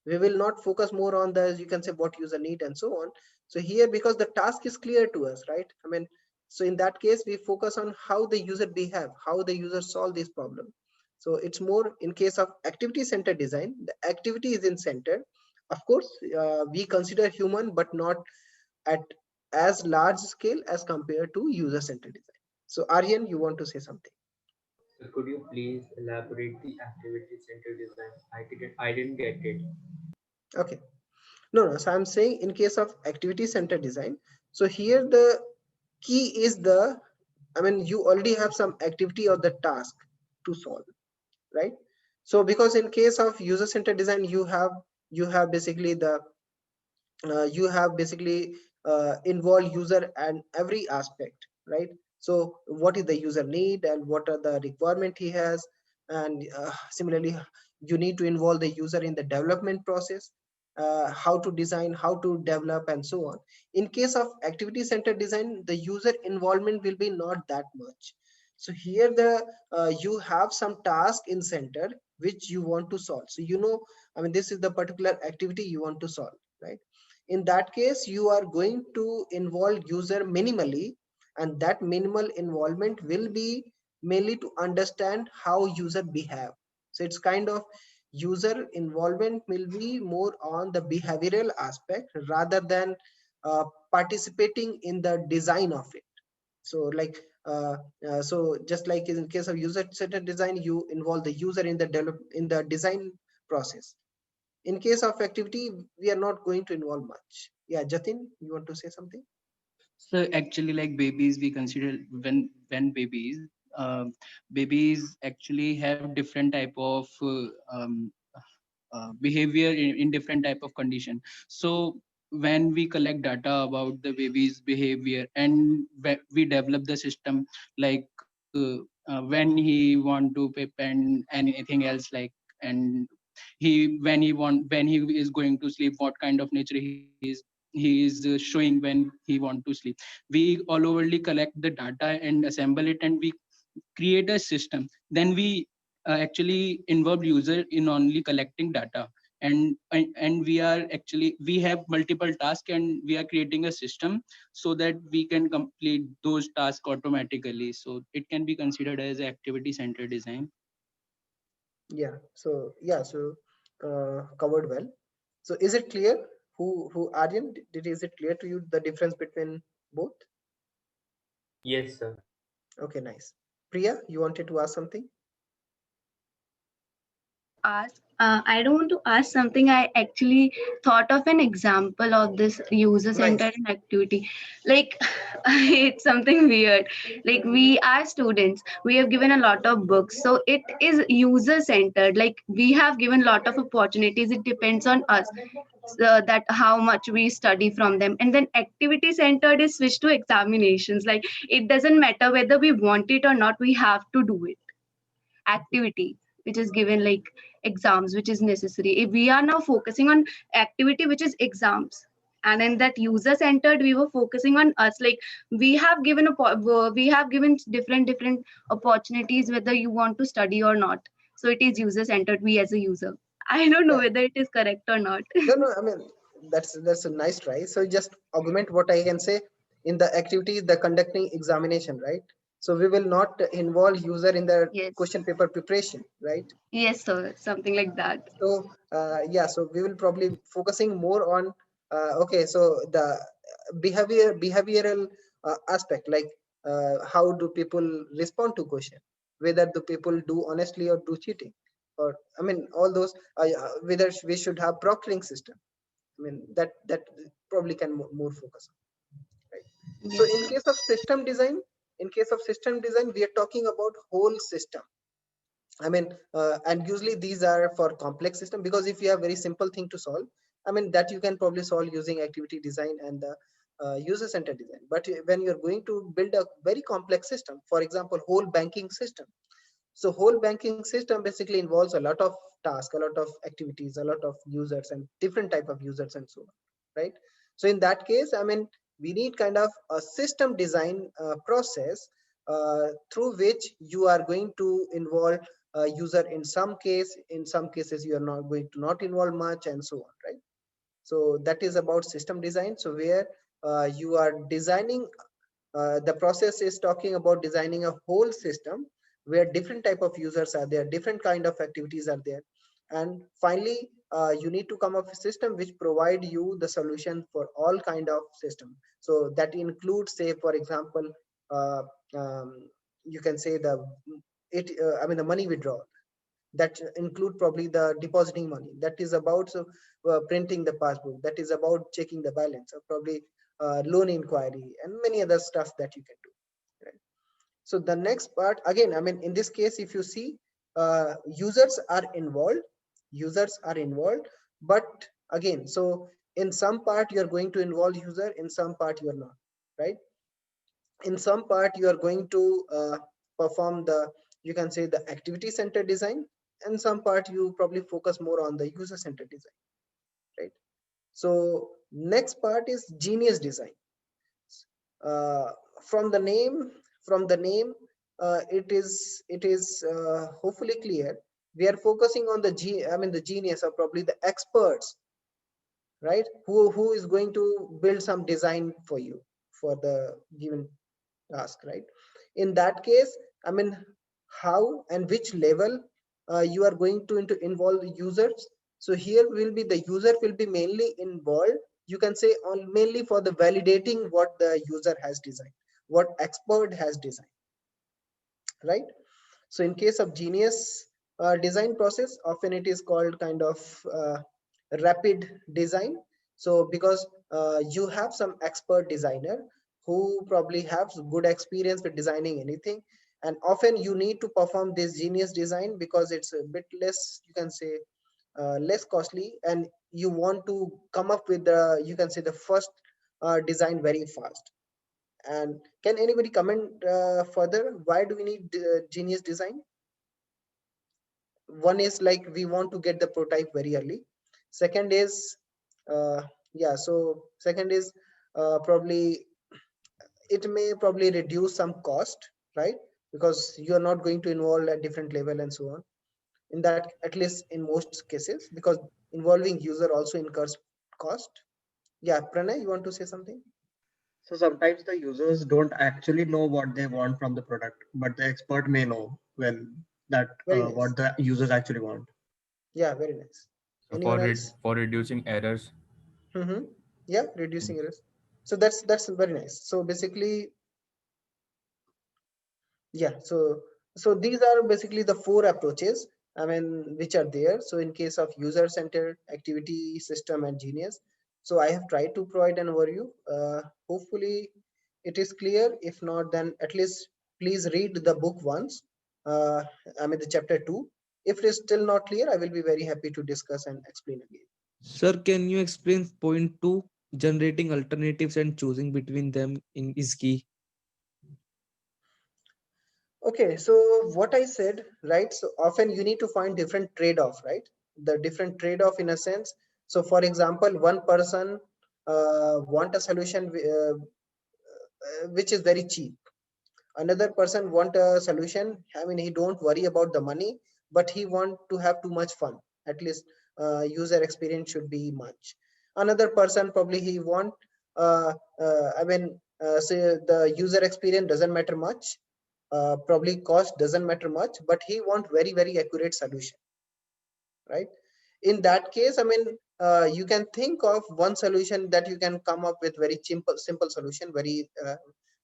Speaker 1: We will not focus more on the, you can say, what user need and so on. So here, because the task is clear to us, right? I mean, so in that case, we focus on how the user behave, how the user solve this problem. So it's more in case of activity-centered design, the activity is in center. Of course, we consider human, but not at as large scale as compared to user-centered design. So Aryan, you want to say something?
Speaker 4: So could you please elaborate the activity-centered design? I didn't get it.
Speaker 1: Okay. No. So I'm saying in case of activity-centered design, so here the key is the, I mean, you already have some activity or the task to solve, right? So because in case of user-centered design, you have basically the involve user and every aspect, right? So what is the user need and what are the requirement he has, and similarly you need to involve the user in the development process, how to design, how to develop, and so on. In case of activity-centered design, the user involvement will be not that much. So here the you have some task in center which you want to solve. So I mean, this is the particular activity you want to solve, right? In that case, you are going to involve user minimally, and that minimal involvement will be mainly to understand how user behave. So it's kind of user involvement will be more on the behavioral aspect rather than participating in the design of it. So like so just like in case of user-centered design, you involve the user in the design process. In case of activity, we are not going to involve much. Yeah, Jatin, you want to say something?
Speaker 6: So actually, like babies, we consider when babies, babies actually have different type of behavior in different type of condition. So when we collect data about the baby's behavior and we develop the system, like when he want to pip and anything else, like, and when he is going to sleep, what kind of nature he is showing when he want to sleep. We all overly collect the data and assemble it, and we create a system. Then we actually involve user in only collecting data, and we have multiple tasks, and we are creating a system so that we can complete those tasks automatically. So it can be considered as activity centered design.
Speaker 1: Yeah, so covered well. So is it clear, who Aryan, is it clear to you the difference between both?
Speaker 4: Yes, sir.
Speaker 1: Okay, nice. Priya, you wanted to ask something?
Speaker 21: Ask I don't want to ask something. I actually thought of an example of this user centered activity. Like it's something weird. Like we are students, we have given a lot of books, so it is user centered. Like we have given a lot of opportunities. It depends on us that how much we study from them. And then activity centered is switched to examinations. Like it doesn't matter whether we want it or not, we have to do it. Activity which is given, like exams, which is necessary. If we are now focusing on activity which is exams, and in that user centered we were focusing on us. Like we have given different opportunities whether you want to study or not. So it is user centered, we as a user. I don't know whether it is correct or not.
Speaker 1: No, I mean, that's a nice try. So just augment what I can say. In the activity, the conducting examination, right? So we will not involve user in the question paper preparation, right?
Speaker 21: Yes, sir, something like that.
Speaker 1: So yeah, so we will probably focusing more on okay, so the behavioral aspect, like how do people respond to question, whether the people do honestly or do cheating, or I mean all those, whether we should have proctoring system. I mean that probably can more focus on, right? So in case of system design, we are talking about whole system. I mean, and usually these are for complex system, because if you have very simple thing to solve, I mean that you can probably solve using activity design and the user-centered design. But when you're going to build a very complex system, for example, whole banking system. So whole banking system basically involves a lot of tasks, a lot of activities, a lot of users and different type of users and so on, right? So in that case, I mean, we need kind of a system design process through which you are going to involve user in some cases you are not going to not involve much and so on, right? So that is about system design. So where you are designing, the process is talking about designing a whole system where different type of users are there, different kind of activities are there, and finally you need to come up with a system which provide you the solution for all kind of system. So that includes, say for example, uh, you can say I mean the money withdrawal, that include probably the depositing money, that is about printing the passbook, that is about checking the balance, or probably loan inquiry and many other stuff that you can do, right? So the next part, again, I mean in this case if you see, users are involved, but again, so in some part you are going to involve user, in some part you are not, right? In some part you are going to perform the, you can say, the activity centered design, and some part you probably focus more on the user centered design, right? So next part is genius design. uh, from the name it is hopefully clear. We are focusing on the the genius, or probably the experts, right, who is going to build some design for you for the given task, right? In that case, I mean, how and which level you are going to involve the users. So here will be the user will be mainly involved, you can say, on mainly for the validating what the user has designed, what expert has designed, right? So in case of genius design process, often it is called kind of rapid design. So because you have some expert designer who probably have good experience with designing anything, and often you need to perform this genius design because it's a bit less, you can say, less costly, and you want to come up with the, you can say, the first design very fast. And can anybody comment further, why do we need genius design? One is like we want to get the prototype very early. Second is yeah, so second is probably it may probably reduce some cost, right? Because you are not going to involve at different level and so on, in that, at least in most cases, because involving user also incurs cost. Yeah, Pranay, you want to say something?
Speaker 8: So sometimes the users don't actually know what they want from the product, but the expert may know well that
Speaker 1: Very nice.
Speaker 8: what the users actually want.
Speaker 1: Yeah, very nice.
Speaker 20: So
Speaker 1: Anyone
Speaker 20: for
Speaker 1: else?
Speaker 20: for reducing errors.
Speaker 1: Yeah, reducing errors. So that's very nice. So basically, yeah, so these are basically the 4 approaches, I mean, which are there. So in case of user centered, activity, system, and genius, so I have tried to provide an overview. Hopefully it is clear. If not, then at least please read the book once, I mean the chapter 2. If it is still not clear, I will be very happy to discuss and explain again.
Speaker 5: Sir, can you explain point 2? Generating alternatives and choosing between them is key.
Speaker 1: Okay, so what I said, right? So often you need to find different trade-off, right? The different trade-off in a sense. So for example, one person want a solution which is very cheap. Another person want a solution, I mean, he don't worry about the money, but he want to have too much fun. At least user experience should be much. Another person probably he want, I mean, say the user experience doesn't matter much, probably cost doesn't matter much, but he want very, very accurate solution, right? In that case, I mean, you can think of one solution that you can come up with very simple solution, very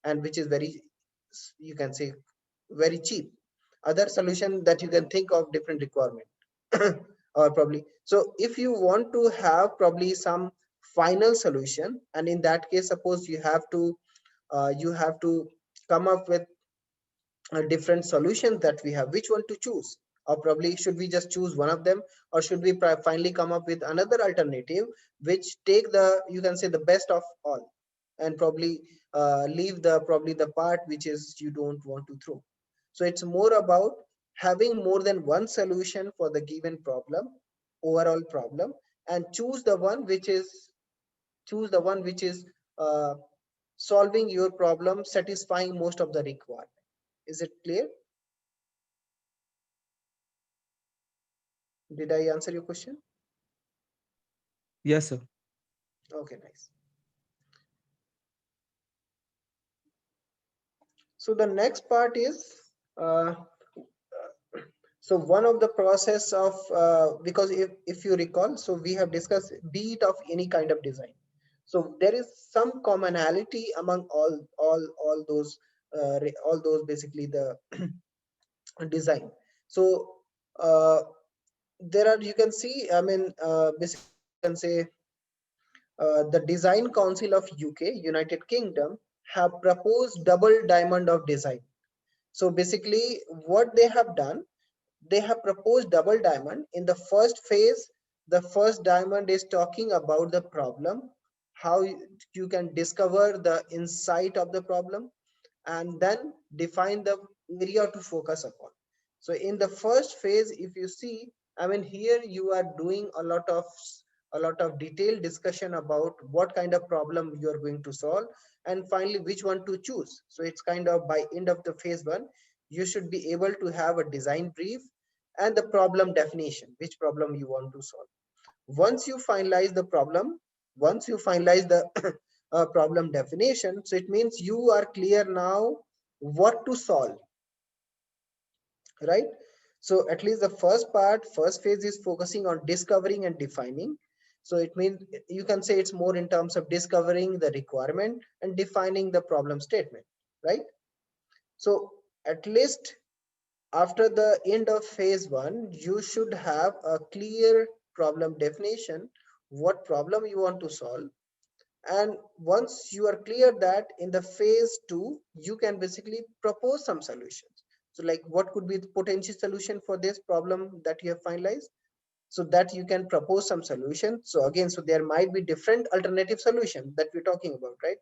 Speaker 1: and which is very, you can say, very cheap. Other solution that you can think of different requirement or probably. So if you want to have probably some final solution, and in that case, suppose you have to come up with different solutions that we have, which one to choose, or probably should we just choose one of them, or should we finally come up with another alternative which take the, you can say, the best of all, and probably leave the probably the part which is you don't want to throw. So it's more about having more than one solution for the given problem, overall problem, and choose the one which is solving your problem, satisfying most of the requirement. Is it clear? Did I answer your question?
Speaker 5: Yes, sir.
Speaker 1: Okay, nice. So the next part is, so one of the process of, because if you recall, so we have discussed, be it of any kind of design. So there is some commonality among all those basically the design. So there are, you can see, I mean, basically you can say the Design Council of UK, United Kingdom, have proposed double diamond of design. So basically what they have done, they have proposed double diamond. In the first phase, the first diamond is talking about the problem, how you can discover the insight of the problem, and then define the area to focus upon. So in the first phase, if you see, I mean, here you are doing a lot of detailed discussion about what kind of problem you are going to solve, and finally which one to choose. So it's kind of by end of the phase 1, you should be able to have a design brief and the problem definition, which problem you want to solve. Once you finalize the problem, once you finalize the problem definition, so it means you are clear now what to solve, right? So at least the first phase is focusing on discovering and defining. So it means you can say it's more in terms of discovering the requirement and defining the problem statement, right? So at least after the end of phase 1, you should have a clear problem definition, what problem you want to solve. And once you are clear that, in the phase 2, you can basically propose some solutions. So like what could be the potential solution for this problem that you have finalized, so that you can propose some solution. So again, so there might be different alternative solution that we're talking about, right?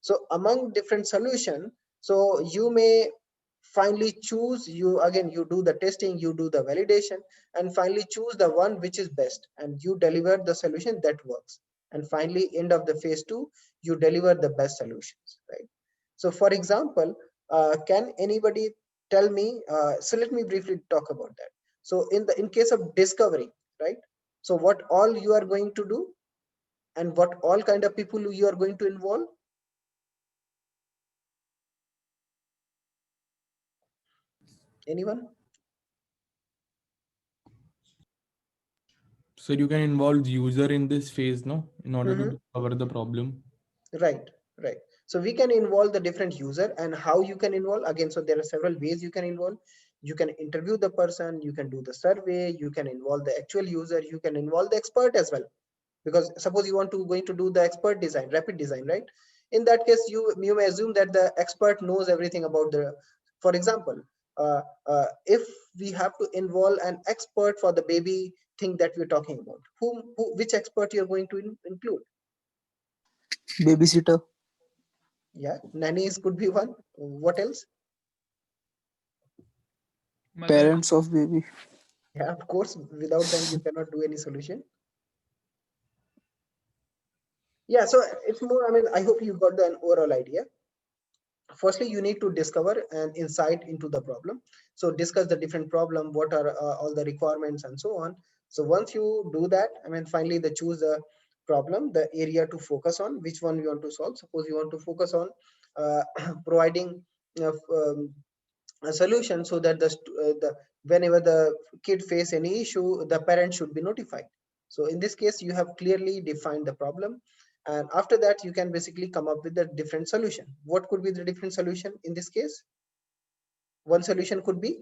Speaker 1: So among different solution, so you may finally choose, you do the testing, you do the validation, and finally choose the one which is best, and you deliver the solution that works. And finally, end of the phase 2, you deliver the best solutions, right? So for example, can anybody tell me, so let me briefly talk about that. So in case of discovery, right? So what all you are going to do, and what all kind of people you are going to involve? Anyone?
Speaker 3: So you can involve user in this phase, no, in order to discover the problem.
Speaker 1: Right, right. So we can involve the different user, and how you can involve, again, so there are several ways you can involve. You can interview the person, you can do the survey, you can involve the actual user, you can involve the expert as well. Because suppose you want to going to do the expert design, rapid design, right? In that case, you may assume that the expert knows everything about the, for example, if we have to involve an expert for the baby thing that we're talking about, which expert you're going to include?
Speaker 14: Babysitter.
Speaker 1: Yeah, nannies could be one. What else?
Speaker 14: Parents of baby.
Speaker 1: Yeah, of course, without them you cannot do any solution. Yeah, so it's more, I mean, I hope you got an overall idea. Firstly, you need to discover an insight into the problem. So discuss the different problem, what are all the requirements and so on. So once you do that, I mean, finally they choose the problem, the area to focus on, which one you want to solve. Suppose you want to focus on providing a solution so that whenever the kid face any issue, the parent should be notified. So in this case, you have clearly defined the problem, and after that you can basically come up with a different solution. What could be the different solution in this case? One solution could be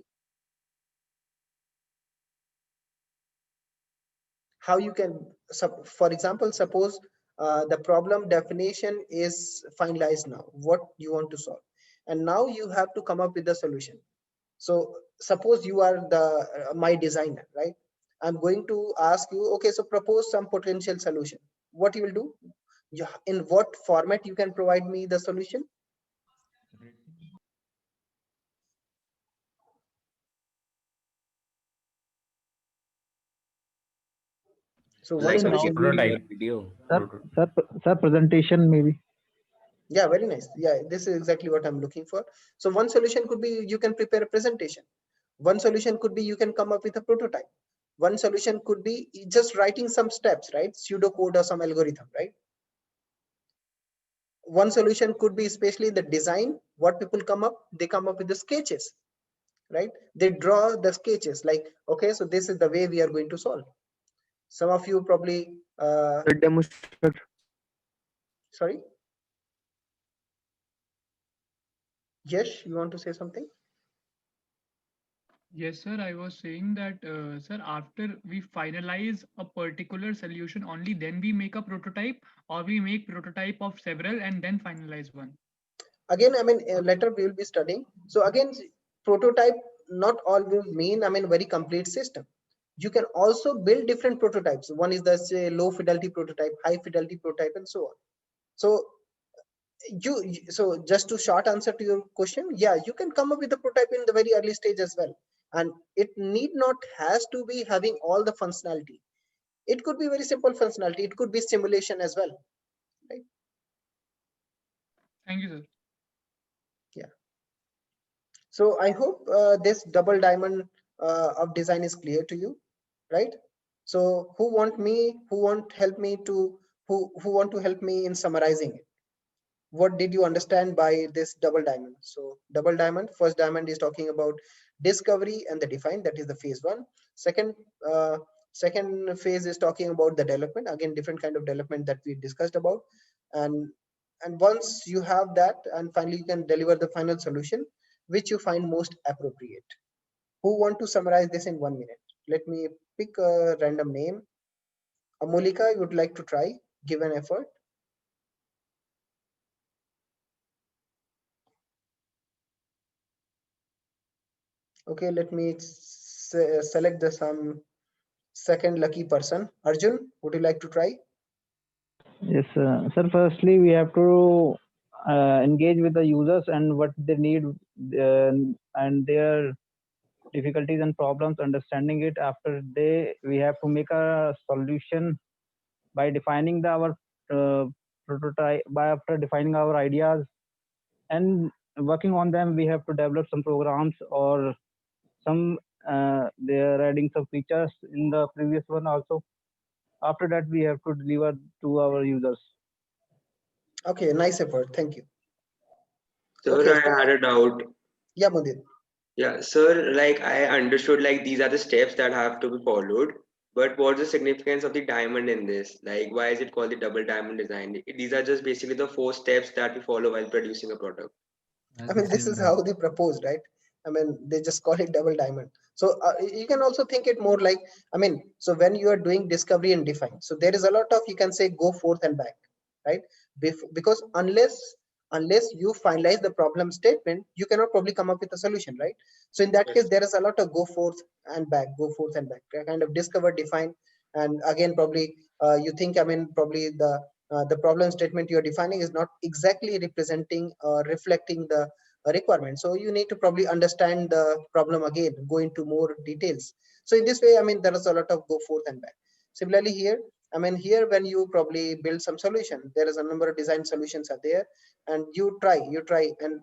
Speaker 1: how you can, for example, suppose the problem definition is finalized now, what you want to solve, and now you have to come up with a solution. So suppose you are the my designer, right? I'm going to ask you, okay, so propose some potential solution. What you will do? In what format you can provide me the solution? So
Speaker 19: Like
Speaker 18: prototype
Speaker 19: video.
Speaker 18: sir, presentation maybe.
Speaker 1: Yeah, very nice. Yeah, this is exactly what I'm looking for. So one solution could be you can prepare a presentation. One solution could be you can come up with a prototype. One solution could be just writing some steps, right? Pseudocode or some algorithm, right? One solution could be especially the design. What people come up, they come up with the sketches, right? They draw the sketches like, okay, so this is the way we are going to solve. Some of you probably sorry. Yes, you want to say something?
Speaker 10: Yes, sir. I was saying that, sir, after we finalize a particular solution, only then we make a prototype, or we make prototype of several and then finalize one.
Speaker 1: Again, I mean, later we will be studying. So again, prototype not always mean, I mean, very complete system. You can also build different prototypes. One is the say low fidelity prototype, high fidelity prototype, and so on. So so just to short answer to your question, yeah, you can come up with a prototype in the very early stage as well, and it need not has to be having all the functionality. It could be very simple functionality. It could be simulation as well, right?
Speaker 10: Thank you, sir.
Speaker 1: Yeah. So I hope this double diamond of design is clear to you, right? So who want help me to, who want to help me in summarizing it? What did you understand by this double diamond? So double diamond, first diamond is talking about discovery and the define, that is the phase 1. Second phase is talking about the development, again different kind of development that we discussed about, and once you have that, and finally you can deliver the final solution which you find most appropriate. Who want to summarize this in 1 minute? Let me pick a random name. Amolika, you would like to try, give an effort? Okay, let me select the some second lucky person. Arjun, would you like to try?
Speaker 18: Yes, sir. Firstly, we have to engage with the users and what they need and their difficulties and problems. Understanding it after we have to make a solution by defining our prototype. By after defining our ideas and working on them, we have to develop some programs or some. They are adding some features in the previous one also. After that, we have to deliver to our users.
Speaker 1: Okay, nice effort. Thank you.
Speaker 2: Sir,
Speaker 1: Okay,
Speaker 2: I had a doubt.
Speaker 1: Yeah, Mudit.
Speaker 2: Yeah, sir, like I understood like these are the steps that have to be followed, but what's the significance of the diamond in this? Like why is it called the double diamond design? These are just basically the 4 steps that we follow while producing a product.
Speaker 1: I mean, this is how they proposed, right? I mean, they just call it double diamond. So you can also think it more like, I mean, so when you are doing discovery and define, so there is a lot of, you can say, go forth and back, right? Because unless you finalize the problem statement, you cannot probably come up with a solution, right? So in that case, there is a lot of go forth and back, kind of discover, define, and again, probably you think, I mean, probably the problem statement you're defining is not exactly representing or reflecting the requirement. So you need to probably understand the problem again, go into more details. So in this way, I mean, there is a lot of go forth and back. Similarly here, I mean, here when you probably build some solution, there is a number of design solutions are there, and you try and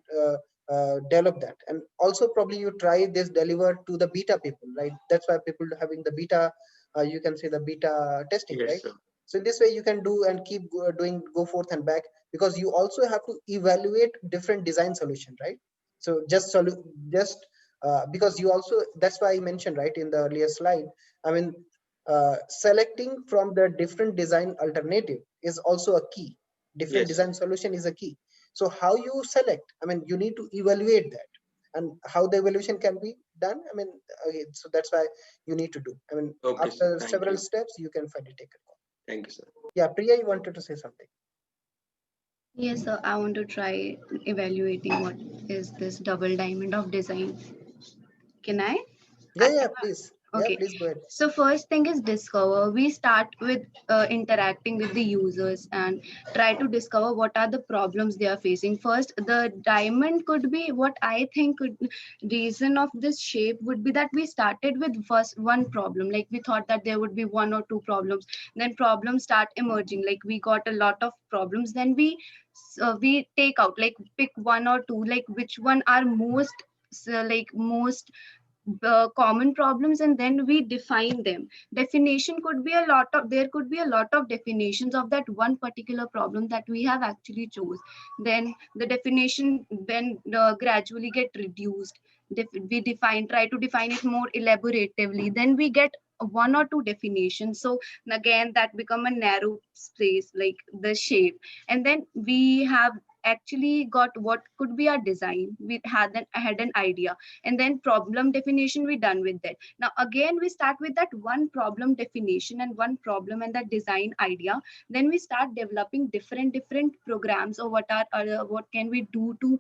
Speaker 1: develop that. And also probably you try this deliver to the beta people, right? That's why people having the beta, you can say the beta testing,
Speaker 2: Yes,
Speaker 1: right?
Speaker 2: sir.
Speaker 1: So in this way, you can do and keep doing go forth and back, because you also have to evaluate different design solution, right? So just because you also, that's why I mentioned right in the earlier slide. I mean, selecting from the different design alternative is also a key. Different
Speaker 2: Yes.
Speaker 1: design solution is a key. So how you select, I mean, you need to evaluate that, and how the evaluation can be done. I mean, so that's why you need to do. I mean,
Speaker 2: Okay,
Speaker 1: after
Speaker 2: sir. Thank
Speaker 1: several
Speaker 2: you.
Speaker 1: steps, you can finally take a call.
Speaker 2: Thank you, sir.
Speaker 1: Yeah, Priya, you wanted to say something.
Speaker 21: Yes, sir. I want to try evaluating what is this double diamond of design. Can I?
Speaker 1: Yeah, please. Yeah,
Speaker 21: Okay.
Speaker 1: please go ahead.
Speaker 21: So first thing is discover. We start with interacting with the users and try to discover what are the problems they are facing. First, the diamond could be what I think could reason of this shape would be that we started with first one problem. Like we thought that there would be one or two problems. Then problems start emerging. Like we got a lot of problems. Then we take out, like pick one or two, like which one are most most common problems, and then we define them. Definition could be a lot of, there could be a lot of definitions of that one particular problem that we have actually chose. Then the definition then gradually get reduced. We try to define it more elaboratively, then we get one or two definitions. So again, that become a narrow space, like the shape. And then we have actually got what could be our design. We had an idea, and then problem definition, we done with that. Now again, we start with that one problem definition and one problem and that design idea. Then we start developing different programs, or what can we do to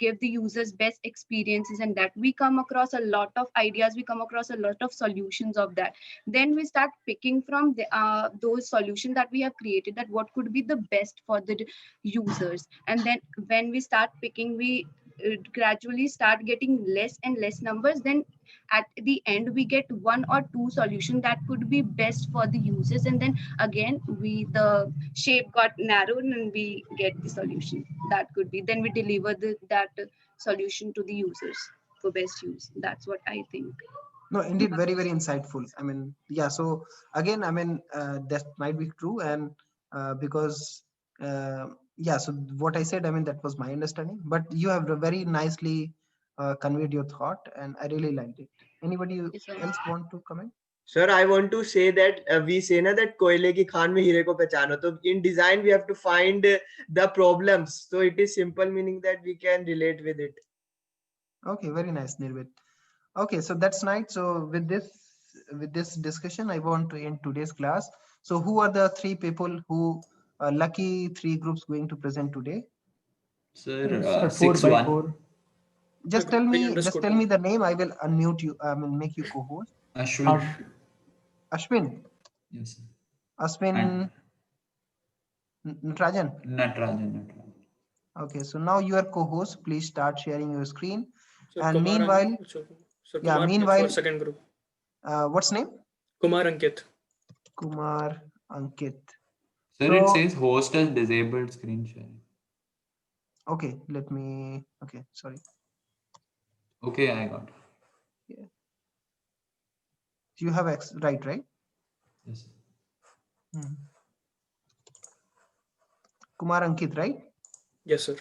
Speaker 21: give the users best experiences, and that we come across a lot of ideas, we come across a lot of solutions of that. Then we start picking from those solutions that we have created, that what could be the best for the users. And then when we start picking, we gradually start getting less and less numbers. Then at the end, we get one or two solutions that could be best for the users, and then again the shape got narrowed and we get the solution that could be, then we deliver that solution to the users for best use. That's what I think.
Speaker 1: No, indeed, very, very insightful. I mean, yeah. So again, I mean, that might be true, and because yeah. So what I said, I mean, that was my understanding. But you have very nicely conveyed your thought, and I really liked it. Anybody else want to comment?
Speaker 2: Sir, I want to say that we say na that koile ki khan mein heere ko pehchano. So in design, we have to find the problems. So it is simple, meaning that we can relate with it.
Speaker 1: Okay, very nice, Nirvid. Okay, so that's nice. So with this discussion, I want to end today's class. So who are the three people who lucky three groups going to present today?
Speaker 7: Sir, 6-1.
Speaker 1: Just tell me the name. I will unmute you. I will make you co-host.
Speaker 9: Ashwin.
Speaker 1: Ashwin.
Speaker 9: Yes, sir.
Speaker 1: Ashwin Natarajan.
Speaker 9: Natarajan.
Speaker 1: Okay, so now you are co-host. Please start sharing your screen.
Speaker 22: So
Speaker 1: And
Speaker 22: Kumar,
Speaker 1: meanwhile,
Speaker 22: so
Speaker 1: yeah,
Speaker 22: Kumar
Speaker 1: meanwhile,
Speaker 22: for second group.
Speaker 1: What's name?
Speaker 22: Kumar Ankit.
Speaker 1: Kumar Ankit.
Speaker 9: Sir,
Speaker 1: So,
Speaker 9: it says host has disabled screen sharing.
Speaker 1: Okay, let me. Okay, sorry.
Speaker 9: Okay, I got it.
Speaker 1: Yeah. You have right?
Speaker 9: Yes, sir.
Speaker 1: Hmm. Kumar Ankit, right?
Speaker 22: Yes, sir.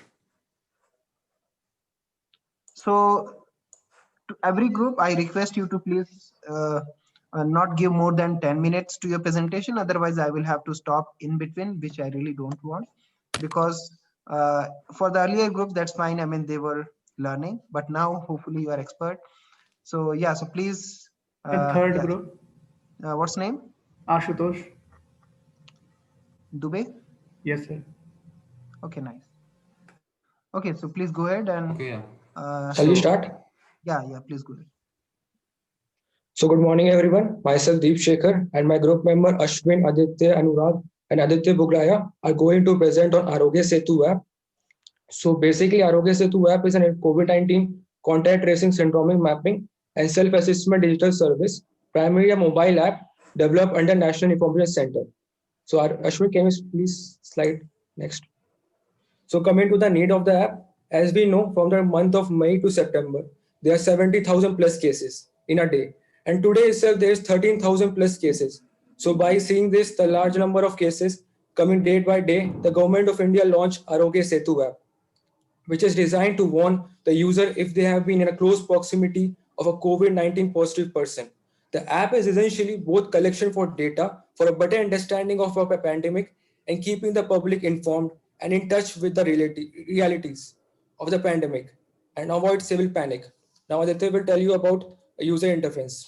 Speaker 1: So to every group, I request you to please not give more than 10 minutes to your presentation. Otherwise, I will have to stop in between, which I really don't want. Because for the earlier group, that's fine. I mean, they were learning, but now hopefully you are expert. So yeah, so please.
Speaker 7: And third
Speaker 1: yeah.
Speaker 7: group.
Speaker 1: What's name?
Speaker 7: Ashutosh.
Speaker 1: Dubey?
Speaker 7: Yes, sir.
Speaker 1: Okay, nice. Okay, so please go ahead and.
Speaker 9: Okay, yeah.
Speaker 23: Shall we start?
Speaker 1: Yeah, please go ahead.
Speaker 23: So good morning, everyone. Myself, Deep Shekhar, and my group member Ashwin, Aditya, Anurag, and Aditya Buglaya are going to present on Arogya Setu app. So basically, Arogya Setu app is a COVID-19 contact tracing syndromic mapping and self-assessment digital service, primarily a mobile app developed under National Information Center. So Ashwin, can you please slide next? So coming to the need of the app, as we know, from the month of May to September, there are 70,000 plus cases in a day. And today itself, there is 13,000 plus cases. So by seeing this, the large number of cases coming day by day, the government of India launched Arogya Setu app, which is designed to warn the user if they have been in a close proximity of a COVID-19 positive person. The app is essentially both collection for data for a better understanding of a pandemic and keeping the public informed and in touch with the realities of the pandemic and avoid civil panic. Now Aditya will tell you about a user interface.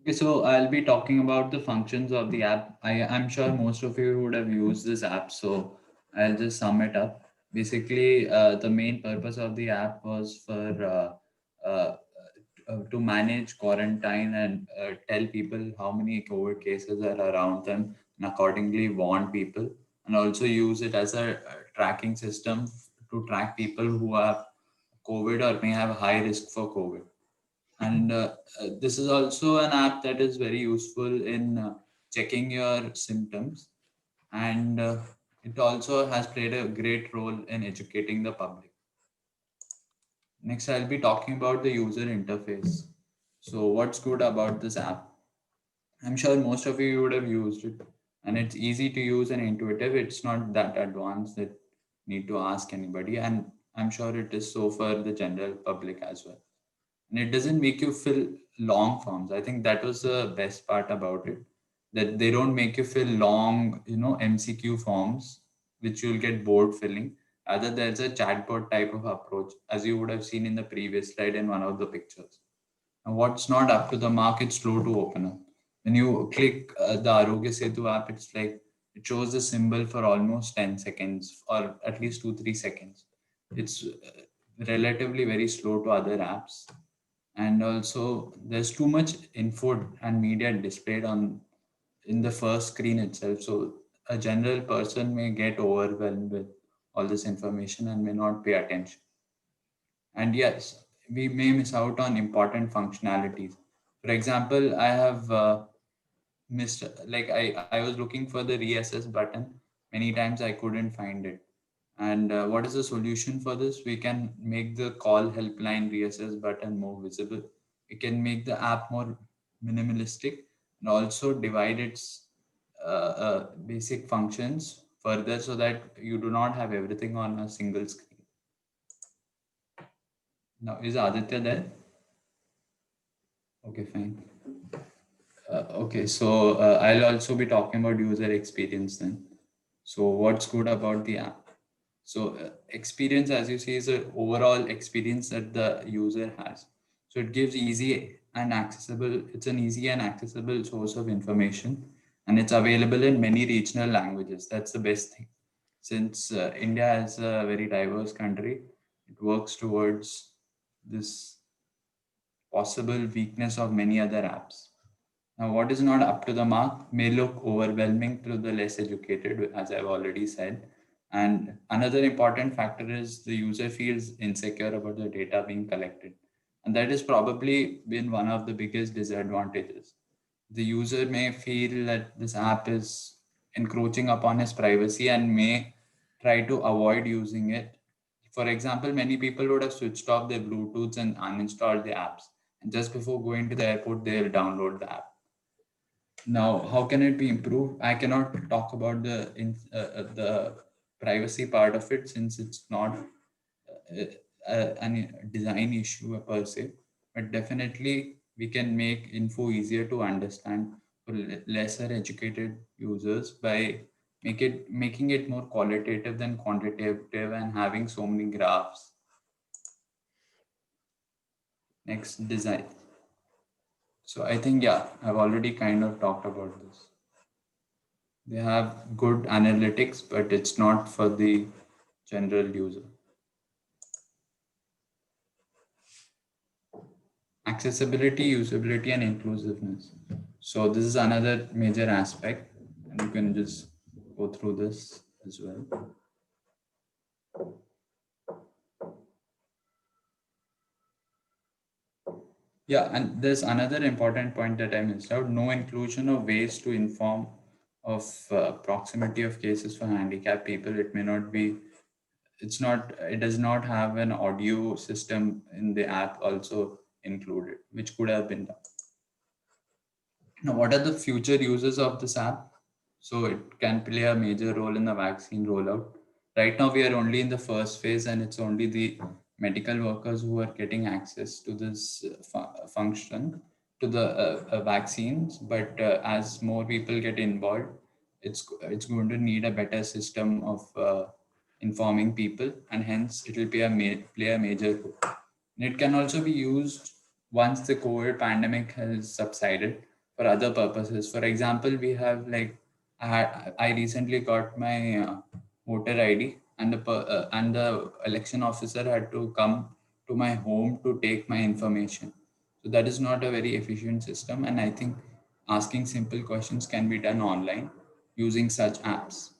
Speaker 9: Okay, so I'll be talking about the functions of the app. I'm sure most of you would have used this app, so I'll just sum it up. Basically, the main purpose of the app was for to manage quarantine and tell people how many COVID cases are around them and accordingly warn people, and also use it as a tracking system to track people who have COVID or may have high risk for COVID. And this is also an app that is very useful in checking your symptoms, and it also has played a great role in educating the public. Next, I'll be talking about the user interface. So what's good about this app? I'm sure most of you would have used it, and it's easy to use and intuitive. It's not that advanced that need to ask anybody, and I'm sure it is so for the general public as well. And it doesn't make you fill long forms. I think that was the best part about it, that they don't make you fill long, MCQ forms, which you'll get bored filling. Rather, there's a chatbot type of approach, as you would have seen in the previous slide in one of the pictures. And what's not up to the mark, it's slow to open up. When you click the Arogya Setu app, it's like it shows the symbol for almost 10 seconds or at least 2-3 seconds. It's relatively very slow to other apps. And also there's too much info and media displayed in the first screen itself. So a general person may get overwhelmed with all this information and may not pay attention. And yes, we may miss out on important functionalities. For example, I have missed, like I was looking for the reassess button. Many times I couldn't find it. And what is the solution for this? We can make the call helpline reassess button more visible. We can make the app more minimalistic and also divide its basic functions further so that you do not have everything on a single screen. Now, is Aditya there? Okay, fine. Okay, so I'll also be talking about user experience then. So what's good about the app? So experience, as you see, is an overall experience that the user has. So it gives easy and accessible, it's an easy and accessible source of information, and it's available in many regional languages. That's the best thing. since India is a very diverse country, it works towards this possible weakness of many other apps. Now, what is not up to the mark may look overwhelming to the less educated, as I've already said. And another important factor is the user feels insecure about the data being collected. And that has probably been one of the biggest disadvantages. The user may feel that this app is encroaching upon his privacy and may try to avoid using it. For example, many people would have switched off their Bluetooths and uninstalled the apps. And just before going to the airport, they'll download the app. Now, how can it be improved? I cannot talk about the privacy part of it since it's not a design issue per se, but definitely we can make info easier to understand for lesser educated users by making it more qualitative than quantitative and having so many graphs. Next, design. So I think, yeah, I've already kind of talked about this. They have good analytics, but it's not for the general user. Accessibility, usability, and inclusiveness. So this is another major aspect, and you can just go through this as well. Yeah, and there's another important point that I missed out. No inclusion of ways to inform of proximity of cases for handicapped people. It may not be, it does not have an audio system in the app also included, which could have been done. Now, what are the future uses of this app? So it can play a major role in the vaccine rollout. Right now, we are only in the first phase, and it's only the medical workers who are getting access to this function, to the vaccines. But as more people get involved, it's going to need a better system of informing people, and hence it will play a major role. And it can also be used once the COVID pandemic has subsided for other purposes. For example, we have I recently got my voter ID, and the election officer had to come to my home to take my information. So that is not a very efficient system, and I think asking simple questions can be done online using such apps.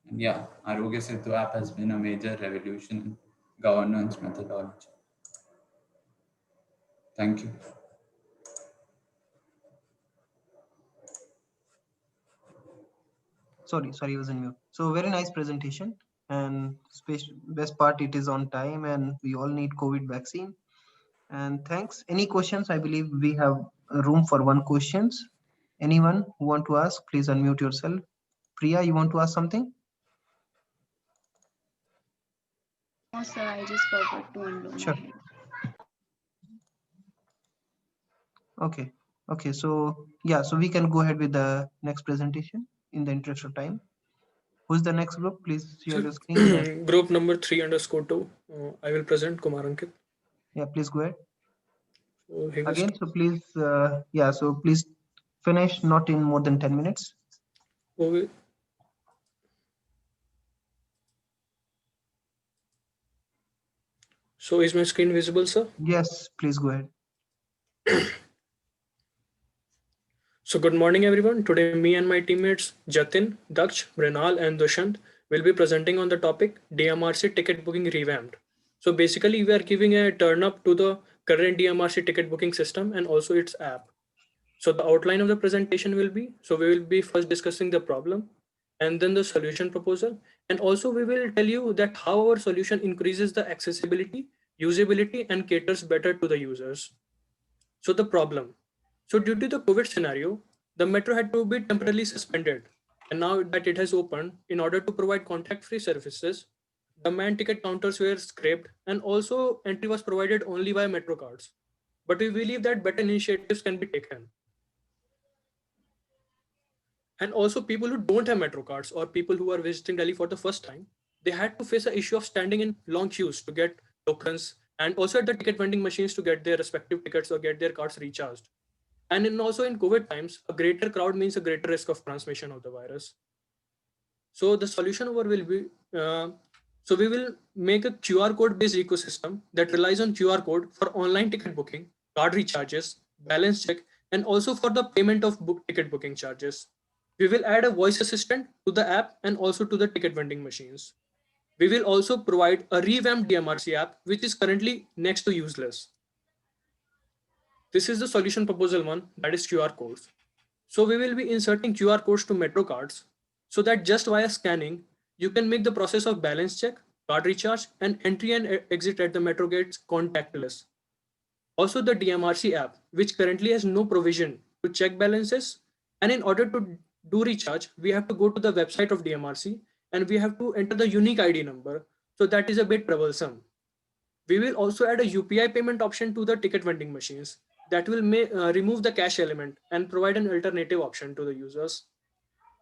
Speaker 9: And yeah, Arogya Setu app has been a major revolution in governance methodology. Thank you.
Speaker 1: Sorry, I was on mute. So very nice presentation, and best part, it is on time, and we all need COVID vaccine. And thanks. Any questions? I believe we have room for one questions. Anyone who want to ask, please unmute yourself. Priya, you want to ask something?
Speaker 21: No, sir, I just forgot to unload.
Speaker 1: Sure. Okay. So yeah, so we can go ahead with the next presentation in the interest of time. Who's the next group? Please share your screen.
Speaker 22: Group number 3_2. I will present Kumar Ankit.
Speaker 1: Yeah, please go ahead.
Speaker 22: So
Speaker 1: again, so please, so please finish not in more than 10 minutes.
Speaker 22: Okay. So is my screen visible, sir?
Speaker 1: Yes, please go ahead.
Speaker 22: So good morning, everyone. Today, me and my teammates Jatin, Daksh, Mrinal, and Dushant will be presenting on the topic DMRC ticket booking revamped. So basically, we are giving a turn up to the current DMRC ticket booking system and also its app. So the outline of the presentation will be, so we will be first discussing the problem and then the solution proposal. And also we will tell you that how our solution increases the accessibility, usability, and caters better to the users. So the problem. So due to the COVID scenario, the metro had to be temporarily suspended. And now that it has opened, in order to provide contact-free services, the man ticket counters were scraped and also entry was provided only by metro cards. But we believe that better initiatives can be taken. And also people who don't have metro cards or people who are visiting Delhi for the first time, they had to face the issue of standing in long queues to get tokens and also at the ticket vending machines to get their respective tickets or get their cards recharged. And also in COVID times, a greater crowd means a greater risk of transmission of the virus. So the solution over will be, so we will make a QR code based ecosystem that relies on QR code for online ticket booking, card recharges, balance check, and also for the payment of ticket booking charges. We will add a voice assistant to the app and also to the ticket vending machines. We will also provide a revamped DMRC app, which is currently next to useless. This is the solution proposal one, that is QR codes. So we will be inserting QR codes to Metro cards so that just via scanning, you can make the process of balance check, card recharge, and entry and exit at the Metro gates contactless. Also the DMRC app, which currently has no provision to check balances. And in order to do recharge, we have to go to the website of DMRC and we have to enter the unique ID number. So that is a bit troublesome. We will also add a UPI payment option to the ticket vending machines that will remove the cash element and provide an alternative option to the users.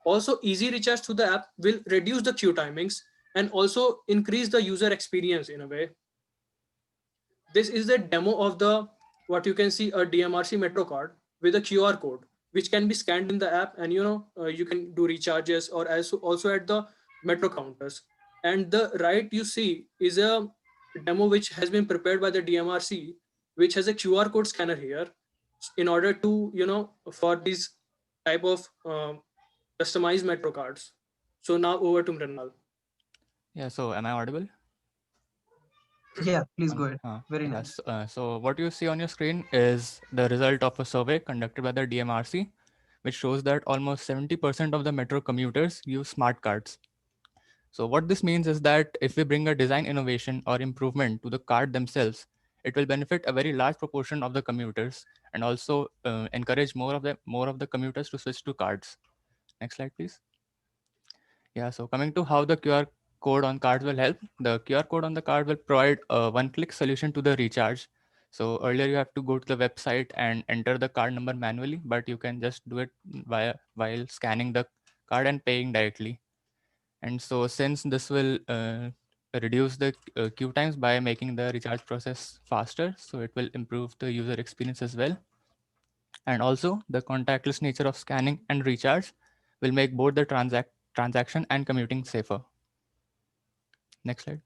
Speaker 22: Also, easy recharge to the app will reduce the queue timings and also increase the user experience in a way. This is the demo of the what you can see a DMRC Metro card with a QR code, which can be scanned in the app, and you can do recharges or also at the Metro counters. And the right you see is a demo which has been prepared by the DMRC, which has a QR code scanner here in order to for these type of customized Metro cards. So now over to Mrinal.
Speaker 13: Yeah, so am I audible?
Speaker 1: Yeah, please go ahead. Very nice.
Speaker 13: Yes. So what you see on your screen is the result of a survey conducted by the DMRC, which shows that almost 70% of the metro commuters use smart cards. So what this means is that if we bring a design innovation or improvement to the card themselves, it will benefit a very large proportion of the commuters and also encourage more of the commuters to switch to cards. Next slide, please. Yeah, so coming to how the QR code on cards will help, the QR code on the card will provide a one-click solution to the recharge. So earlier you have to go to the website and enter the card number manually, but you can just do it while scanning the card and paying directly. And so since this will reduce the queue times by making the recharge process faster, so it will improve the user experience as well. And also the contactless nature of scanning and recharge will make both the transaction and commuting safer. Next slide.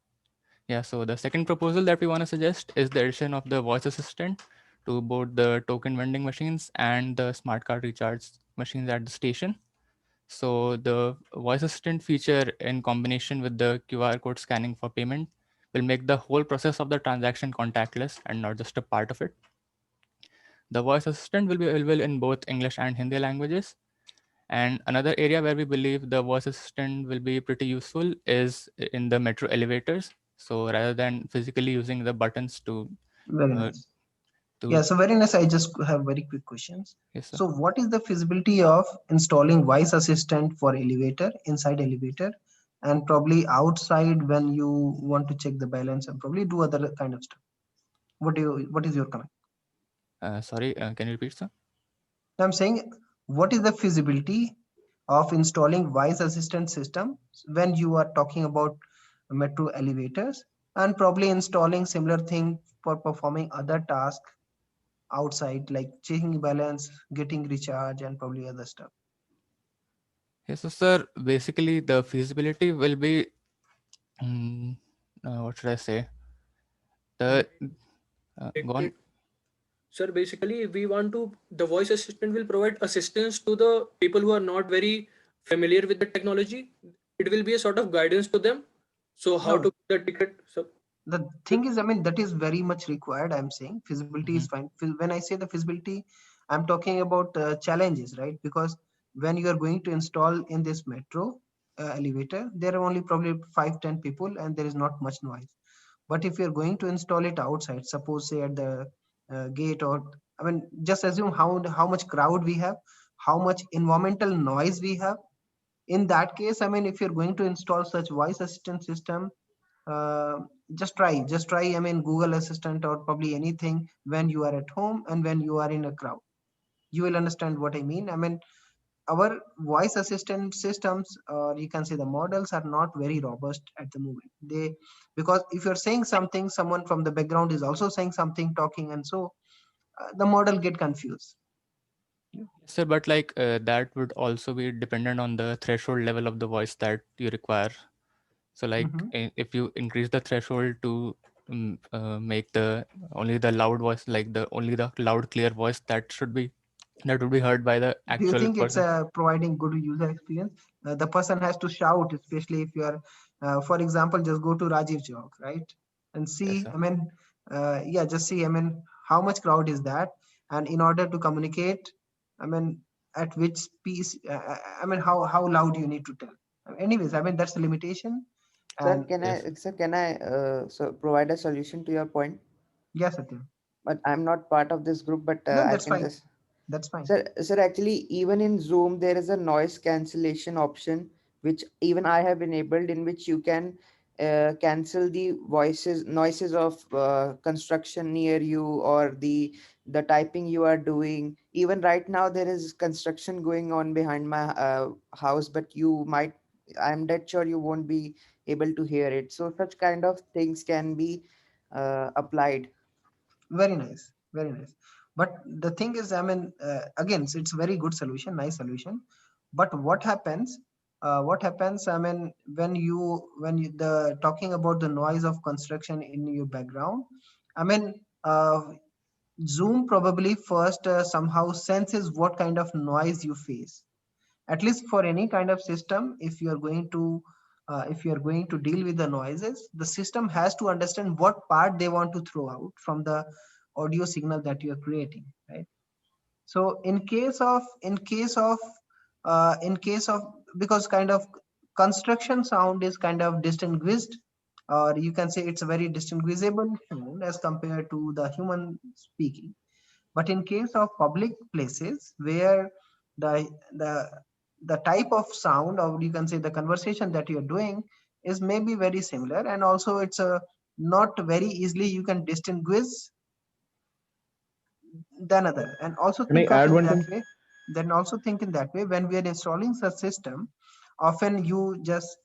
Speaker 13: Yeah, so the second proposal that we want to suggest is the addition of the voice assistant to both the token vending machines and the smart card recharge machines at the station. So the voice assistant feature in combination with the QR code scanning for payment will make the whole process of the transaction contactless and not just a part of it. The voice assistant will be available in both English and Hindi languages. And another area where we believe the voice assistant will be pretty useful is in the metro elevators. So rather than physically using the buttons to
Speaker 1: Very nice. Yeah, so very nice. I just have very quick questions.
Speaker 13: Yes, sir.
Speaker 1: So what is the feasibility of installing voice assistant for elevator, inside elevator, and probably outside when you want to check the balance and probably do other kind of stuff? What is your comment?
Speaker 13: Sorry, can you repeat, sir?
Speaker 1: I'm saying, what is the feasibility of installing voice assistant system when you are talking about metro elevators, and probably installing similar thing for performing other tasks outside, like checking balance, getting recharge, and probably other stuff?
Speaker 13: Yes, so sir, basically the feasibility will be, what should I say? Go on.
Speaker 22: Sir, basically the voice assistant will provide assistance to the people who are not very familiar with the technology. It will be a sort of guidance to them. So how to get the ticket. So
Speaker 1: the thing is, I mean, that is very much required. I'm saying feasibility is fine. When I say the feasibility, I'm talking about challenges, right? Because when you are going to install in this metro elevator, there are only probably 5-10 people and there is not much noise. But if you're going to install it outside, suppose say at the gate, or I mean, just assume how much crowd we have, how much environmental noise we have. In that case, I mean, if you're going to install such voice assistant system, just try. I mean, Google Assistant or probably anything when you are at home and when you are in a crowd. You will understand what I mean. I mean, our voice assistant systems, or you can say the models, are not very robust at the moment. Because if you're saying something, someone from the background is also saying something, talking, and so the model get confused.
Speaker 13: Sir, but like that would also be dependent on the threshold level of the voice that you require. So like if you increase the threshold to make the only the loud voice, like the only the loud clear voice that would be heard by the
Speaker 1: Do you
Speaker 13: actual
Speaker 1: think it's
Speaker 13: person.
Speaker 1: providing good user experience? The person has to shout, especially if you are, for example, just go to Rajiv Chowk, right? And see,
Speaker 13: sir.
Speaker 1: I mean, yeah, just see, I mean, how much crowd is that? And in order to communicate, I mean, at which piece, I mean, how loud you need to tell. Anyways, I mean, that's the limitation.
Speaker 12: Sir,
Speaker 1: And
Speaker 12: can I so provide a solution to your point?
Speaker 1: yes, Satyam.
Speaker 12: But I'm not part of this group, but
Speaker 1: No,
Speaker 12: I
Speaker 1: that's
Speaker 12: can
Speaker 1: fine.
Speaker 12: just.
Speaker 1: That's fine.
Speaker 12: Sir, actually, even in Zoom, there is a noise cancellation option, which even I have enabled, in which you can cancel the noises of construction near you, or the typing you are doing. Even right now, there is construction going on behind my house, but I'm dead sure you won't be able to hear it. So such kind of things can be applied.
Speaker 1: Very nice, very nice. But the thing is, I mean, again, it's a very good solution, nice solution. But what happens, I mean, when you the talking about the noise of construction in your background, I mean, Zoom probably first somehow senses what kind of noise you face. At least for any kind of system, if you are going to deal with the noises, the system has to understand what part they want to throw out from the audio signal that you are creating, right? So in case of because kind of construction sound is kind of distinguished, or you can say it's a very distinguishable sound as compared to the human speaking. But in case of public places where the the the type of sound, or you can say the conversation that you're doing, is maybe very similar, and also it's a not very easily you can distinguish the another. And also
Speaker 16: Can I
Speaker 1: think of
Speaker 16: add
Speaker 1: in
Speaker 16: one
Speaker 1: that
Speaker 16: thing?
Speaker 1: way, then also think in that way, when we are installing such system, often you just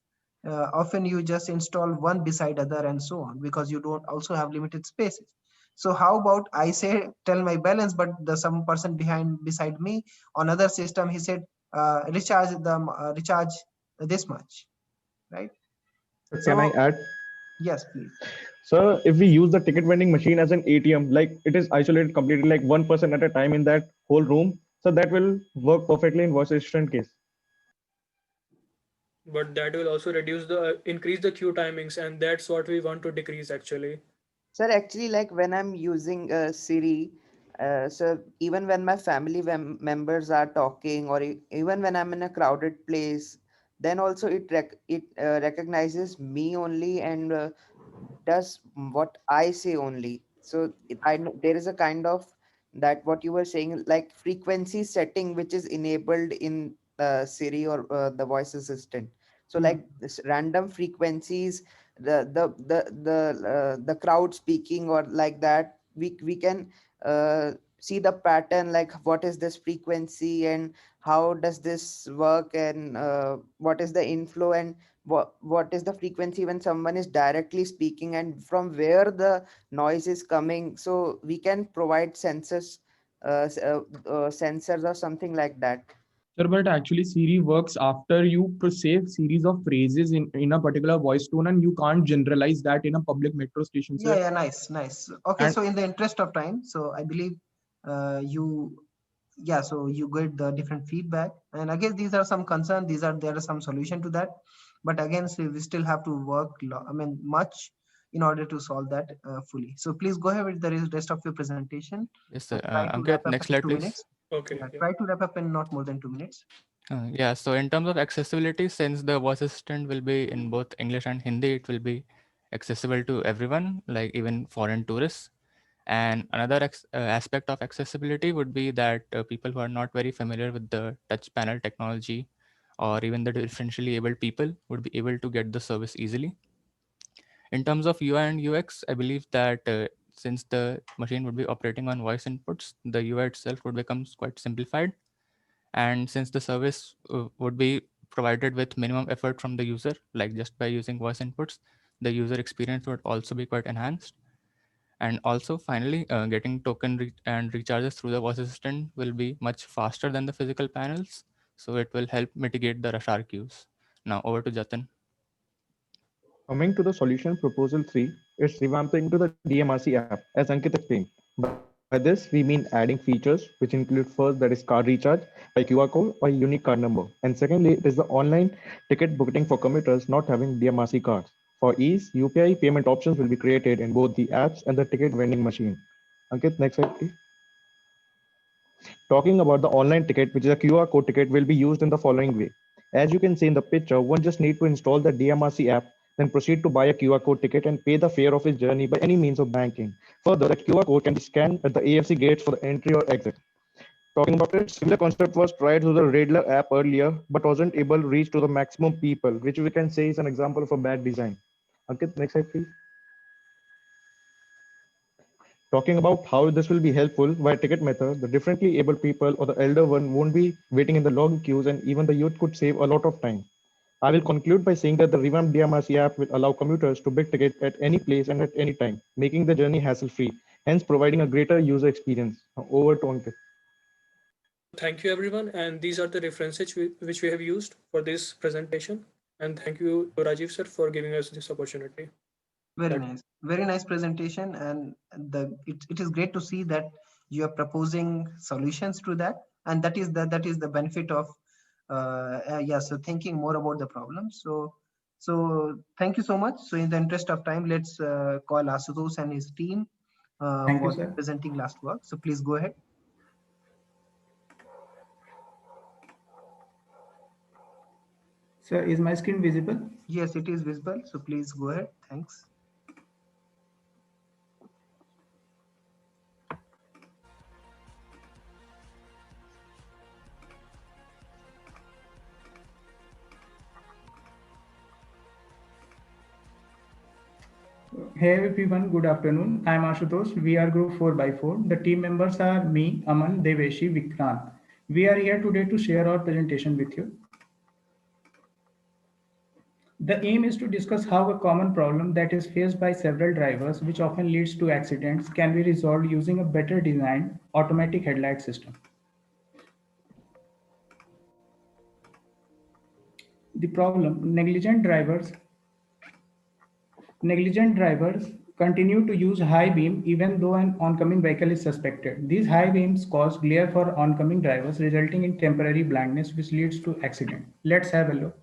Speaker 1: install one beside other and so on, because you don't also have limited spaces. So how about I say tell my balance, but the some person beside me on other system, he said recharge this much, right?
Speaker 16: Can I
Speaker 1: So
Speaker 16: add?
Speaker 1: yes, please.
Speaker 16: So if we use the ticket vending machine as an ATM, like it is isolated completely, like one person at a time in that whole room, so that will work perfectly in voice assistant case.
Speaker 22: But that will also increase the queue timings, and that's what we want to decrease actually.
Speaker 12: Sir, actually, like when I'm using Siri, so even when my family members are talking, or even when I'm in a crowded place, then also it recognizes me only, and does what I say only. So there is a kind of that what you were saying, like frequency setting, which is enabled in Siri or the voice assistant. So like this random frequencies, the crowd speaking or like that, we can see the pattern, like what is this frequency and how does this work, and what is the inflow, and what is the frequency when someone is directly speaking, and from where the noise is coming. So we can provide sensors or something like that.
Speaker 3: Sir, but actually Siri works after you save series of phrases in a particular voice tone, and you can't generalize that in a public metro station, sir.
Speaker 1: Yeah, nice. Okay,
Speaker 3: And
Speaker 1: so in the interest of time, so I believe so you get the different feedback, and again these are some concerns, there are some solution to that, but again, so we still have to work much in order to solve that fully. So please go ahead with the rest of your presentation.
Speaker 13: Yes, sir.
Speaker 1: Try to
Speaker 13: Ankit,
Speaker 1: wrap up
Speaker 13: next
Speaker 1: in
Speaker 13: slide,
Speaker 1: 2
Speaker 13: please.
Speaker 1: minutes.
Speaker 22: Okay.
Speaker 1: Try to wrap up in not more than 2 minutes.
Speaker 13: Yeah, so in terms of accessibility, since the voice assistant will be in both English and Hindi, it will be accessible to everyone, like even foreign tourists. And another aspect of accessibility would be that people who are not very familiar with the touch panel technology, or even the differentially abled people, would be able to get the service easily. In terms of UI and UX, I believe that since the machine would be operating on voice inputs, the UI itself would become quite simplified. And since the service would be provided with minimum effort from the user, like just by using voice inputs, the user experience would also be quite enhanced. And also, finally, getting and recharges through the voice assistant will be much faster than the physical panels. So it will help mitigate the rush hour queues. Now over to Jatin.
Speaker 16: Coming to the solution proposal 3, it's revamping to the DMRC app, as Ankit explained. By this, we mean adding features which include first that is card recharge by QR code or unique card number. And secondly, it is the online ticket booking for commuters not having DMRC cards. For ease, UPI payment options will be created in both the apps and the ticket vending machine. Ankit, next slide, please. Talking about the online ticket, which is a QR code ticket, will be used in the following way. As you can see in the picture, one just need to install the DMRC app, then proceed to buy a QR code ticket and pay the fare of his journey by any means of banking. Further, that QR code can be scanned at the AFC gates for the entry or exit. Talking about it, similar concept was tried through the Radler app earlier, but wasn't able to reach to the maximum people, which we can say is an example of a bad design. Ankit, next slide, please. Talking about how this will be helpful via ticket method, the differently able people or the elder one won't be waiting in the long queues, and even the youth could save a lot of time. I will conclude by saying that the revamped DMRC app will allow commuters to book tickets at any place and at any time, making the journey hassle-free, hence providing a greater user experience. Now over to Ankit.
Speaker 22: Thank you, everyone. And these are the references which we have used for this presentation. And thank you to Rajiv sir for giving us this opportunity.
Speaker 1: Very nice presentation, and it is great to see that you are proposing solutions to that, and that is the benefit of so thinking more about the problem. So thank you so much. So in the interest of time, let's call Asutosh and his team
Speaker 11: Thank you,
Speaker 1: for
Speaker 11: sir.
Speaker 1: presenting last work. So please go ahead.
Speaker 11: Sir, is my screen visible?
Speaker 1: Yes, it is visible. So please go ahead. Thanks.
Speaker 11: Hey everyone, good afternoon. I am Ashutosh. We are group 4x4. The team members are me, Aman, Deveshi, Vikrant. We are here today to share our presentation with you. The aim is to discuss how a common problem that is faced by several drivers, which often leads to accidents, can be resolved using a better designed automatic headlight system. The problem, negligent drivers continue to use high beam even though an oncoming vehicle is suspected. These high beams cause glare for oncoming drivers, resulting in temporary blindness, which leads to accident. Let's have a look.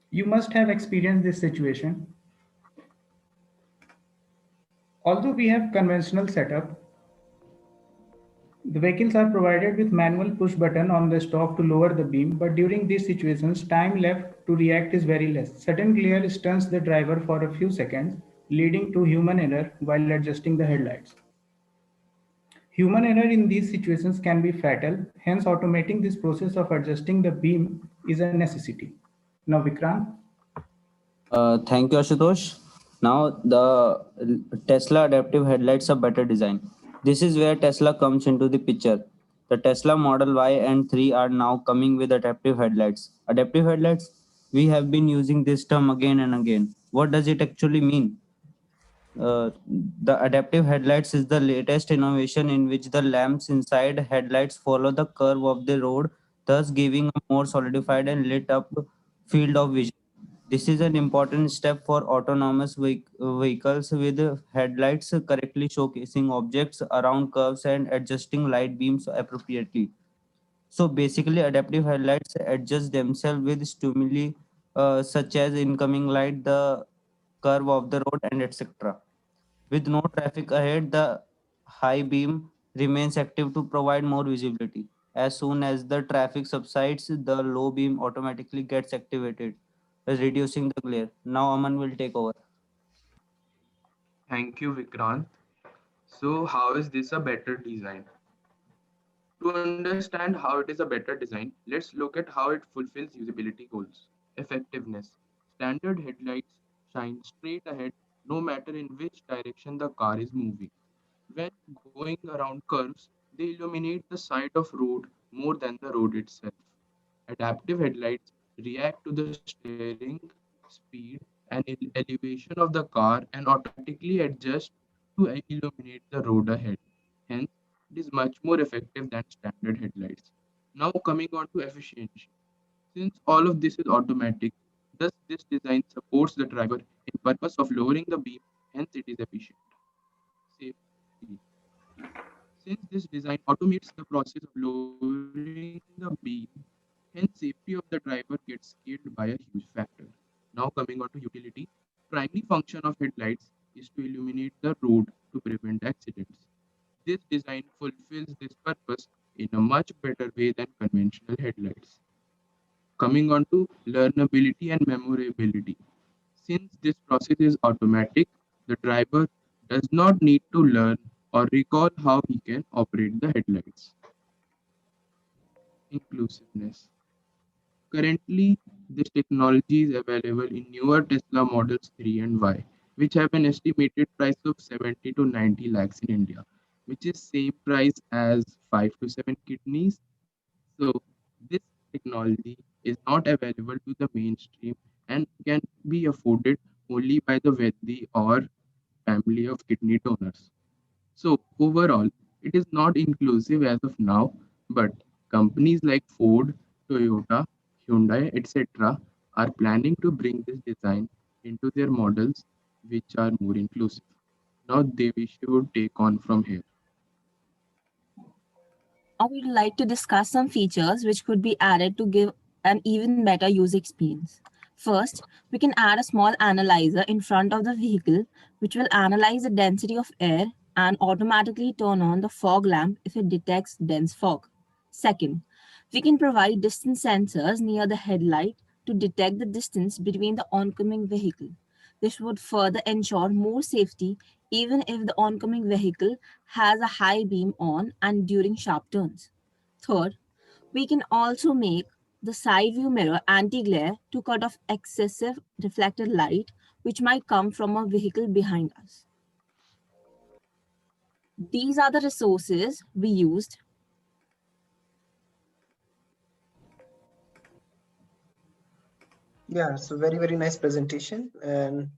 Speaker 11: You must have experienced this situation. Although we have conventional setup, the vehicles are provided with manual push button on the stalk to lower the beam, but during these situations, time left to react is very less. Sudden glare stuns the driver for a few seconds, leading to human error while adjusting the headlights. Human error in these situations can be fatal, hence automating this process of adjusting the beam is a necessity. Now, Vikrant.
Speaker 15: Thank you, Ashutosh. Now, the Tesla adaptive headlights are better design. This is where Tesla comes into the picture. The Tesla Model Y and 3 are now coming with adaptive headlights. Adaptive headlights, we have been using this term again and again. What does it actually mean? The adaptive headlights is the latest innovation in which the lamps inside headlights follow the curve of the road, thus giving a more solidified and lit up field of vision. This is an important step for autonomous vehicles with headlights correctly showcasing objects around curves and adjusting light beams appropriately. So basically, adaptive headlights adjust themselves with stimuli such as incoming light, the curve of the road, and etc. With no traffic ahead, the high beam remains active to provide more visibility. As soon as the traffic subsides, the low beam automatically gets activated, reducing the glare. Now Aman will take over.
Speaker 3: Thank you, Vikrant. So, how is this a better design? To understand how it is a better design, let's look at how it fulfills usability goals. Effectiveness. Standard headlights shine straight ahead no matter in which direction the car is moving. When going around curves, they illuminate the side of road more than the road itself. Adaptive headlights react to the steering, speed, and elevation of the car and automatically adjust to illuminate the road ahead. Hence, it is much more effective than standard headlights. Now coming on to efficiency. Since all of this is automatic, thus this design supports the driver in purpose of lowering the beam, hence it is efficient. Safety. Since this design automates the process of lowering the beam, hence safety of the driver gets scaled by a huge factor. Now coming on to utility, primary function of headlights is to illuminate the road to prevent accidents. This design fulfills this purpose in a much better way than conventional headlights. Coming on to learnability and memorability. Since this process is automatic, the driver does not need to learn or recall how he can operate the headlights. Inclusiveness. Currently, this technology is available in newer Tesla Models 3 and Y, which have an estimated price of 70 to 90 lakhs in India, which is same price as 5 to 7 kidneys. So this technology is not available to the mainstream and can be afforded only by the wealthy or family of kidney donors. So overall, it is not inclusive as of now, but companies like Ford, Toyota, Hyundai, etc. are planning to bring this design into their models, which are more inclusive. Now, Devish would take on from here.
Speaker 4: I would like to discuss some features which could be added to give an even better user experience. First, we can add a small analyzer in front of the vehicle, which will analyze the density of air and automatically turn on the fog lamp if it detects dense fog. Second, we can provide distance sensors near the headlight to detect the distance between the oncoming vehicle. This would further ensure more safety even if the oncoming vehicle has a high beam on and during sharp turns. Third, we can also make the side view mirror anti-glare to cut off excessive reflected light which might come from a vehicle behind us. These are the resources we used.
Speaker 1: Yeah, so very nice presentation and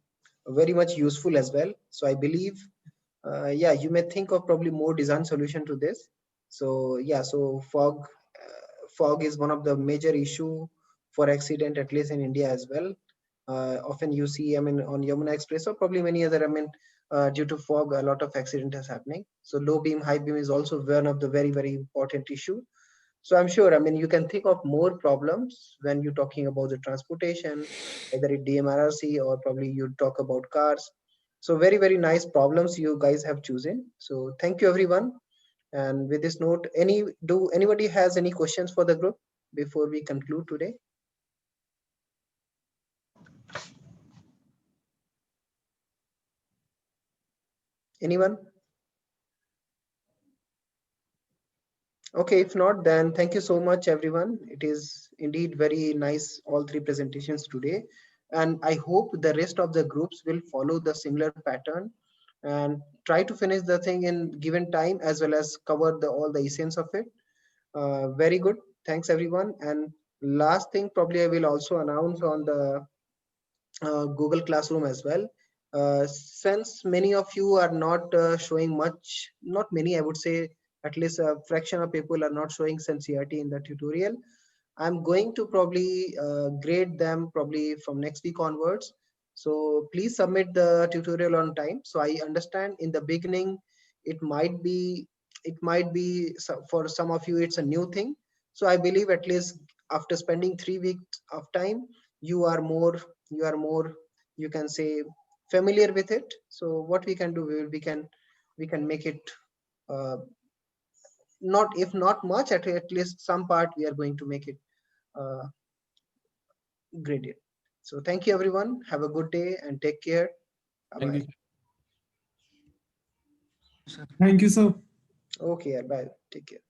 Speaker 1: very much useful as well. So I believe, yeah, you may think of probably more design solution to this. So yeah, so fog is one of the major issue for accident, at least in India as well. Often you see, I mean, on Yamuna Express or probably many other, I mean, due to fog, a lot of accident is happening. So low beam, high beam is also one of the very important issue. So I'm sure, I mean, you can think of more problems when you're talking about the transportation, either it DMRC or probably you talk about cars. So very nice problems you guys have chosen. So thank you everyone. And with this note, anybody has any questions for the group before we conclude today? Anyone? Okay, if not, then thank you so much, everyone. It is indeed very nice, all three presentations today. And I hope the rest of the groups will follow the similar pattern and try to finish the thing in given time as well as cover all the essence of it. Very good. Thanks, everyone. And last thing, probably I will also announce on the Google Classroom as well. Since many of you are not showing much, not many, I would say at least a fraction of people are not showing sincerity in the tutorial. I'm going to probably grade them probably from next week onwards. So please submit the tutorial on time. So I understand in the beginning, it might be for some of you, it's a new thing. So I believe at least after spending 3 weeks of time, you are more, you can say, familiar with it. So what we can do, we can make it not, if not much, at least some part we are going to make it graded. So thank you everyone. Have a good day and take care. Bye bye.
Speaker 3: Thank you, sir.
Speaker 1: Okay, bye. Take care.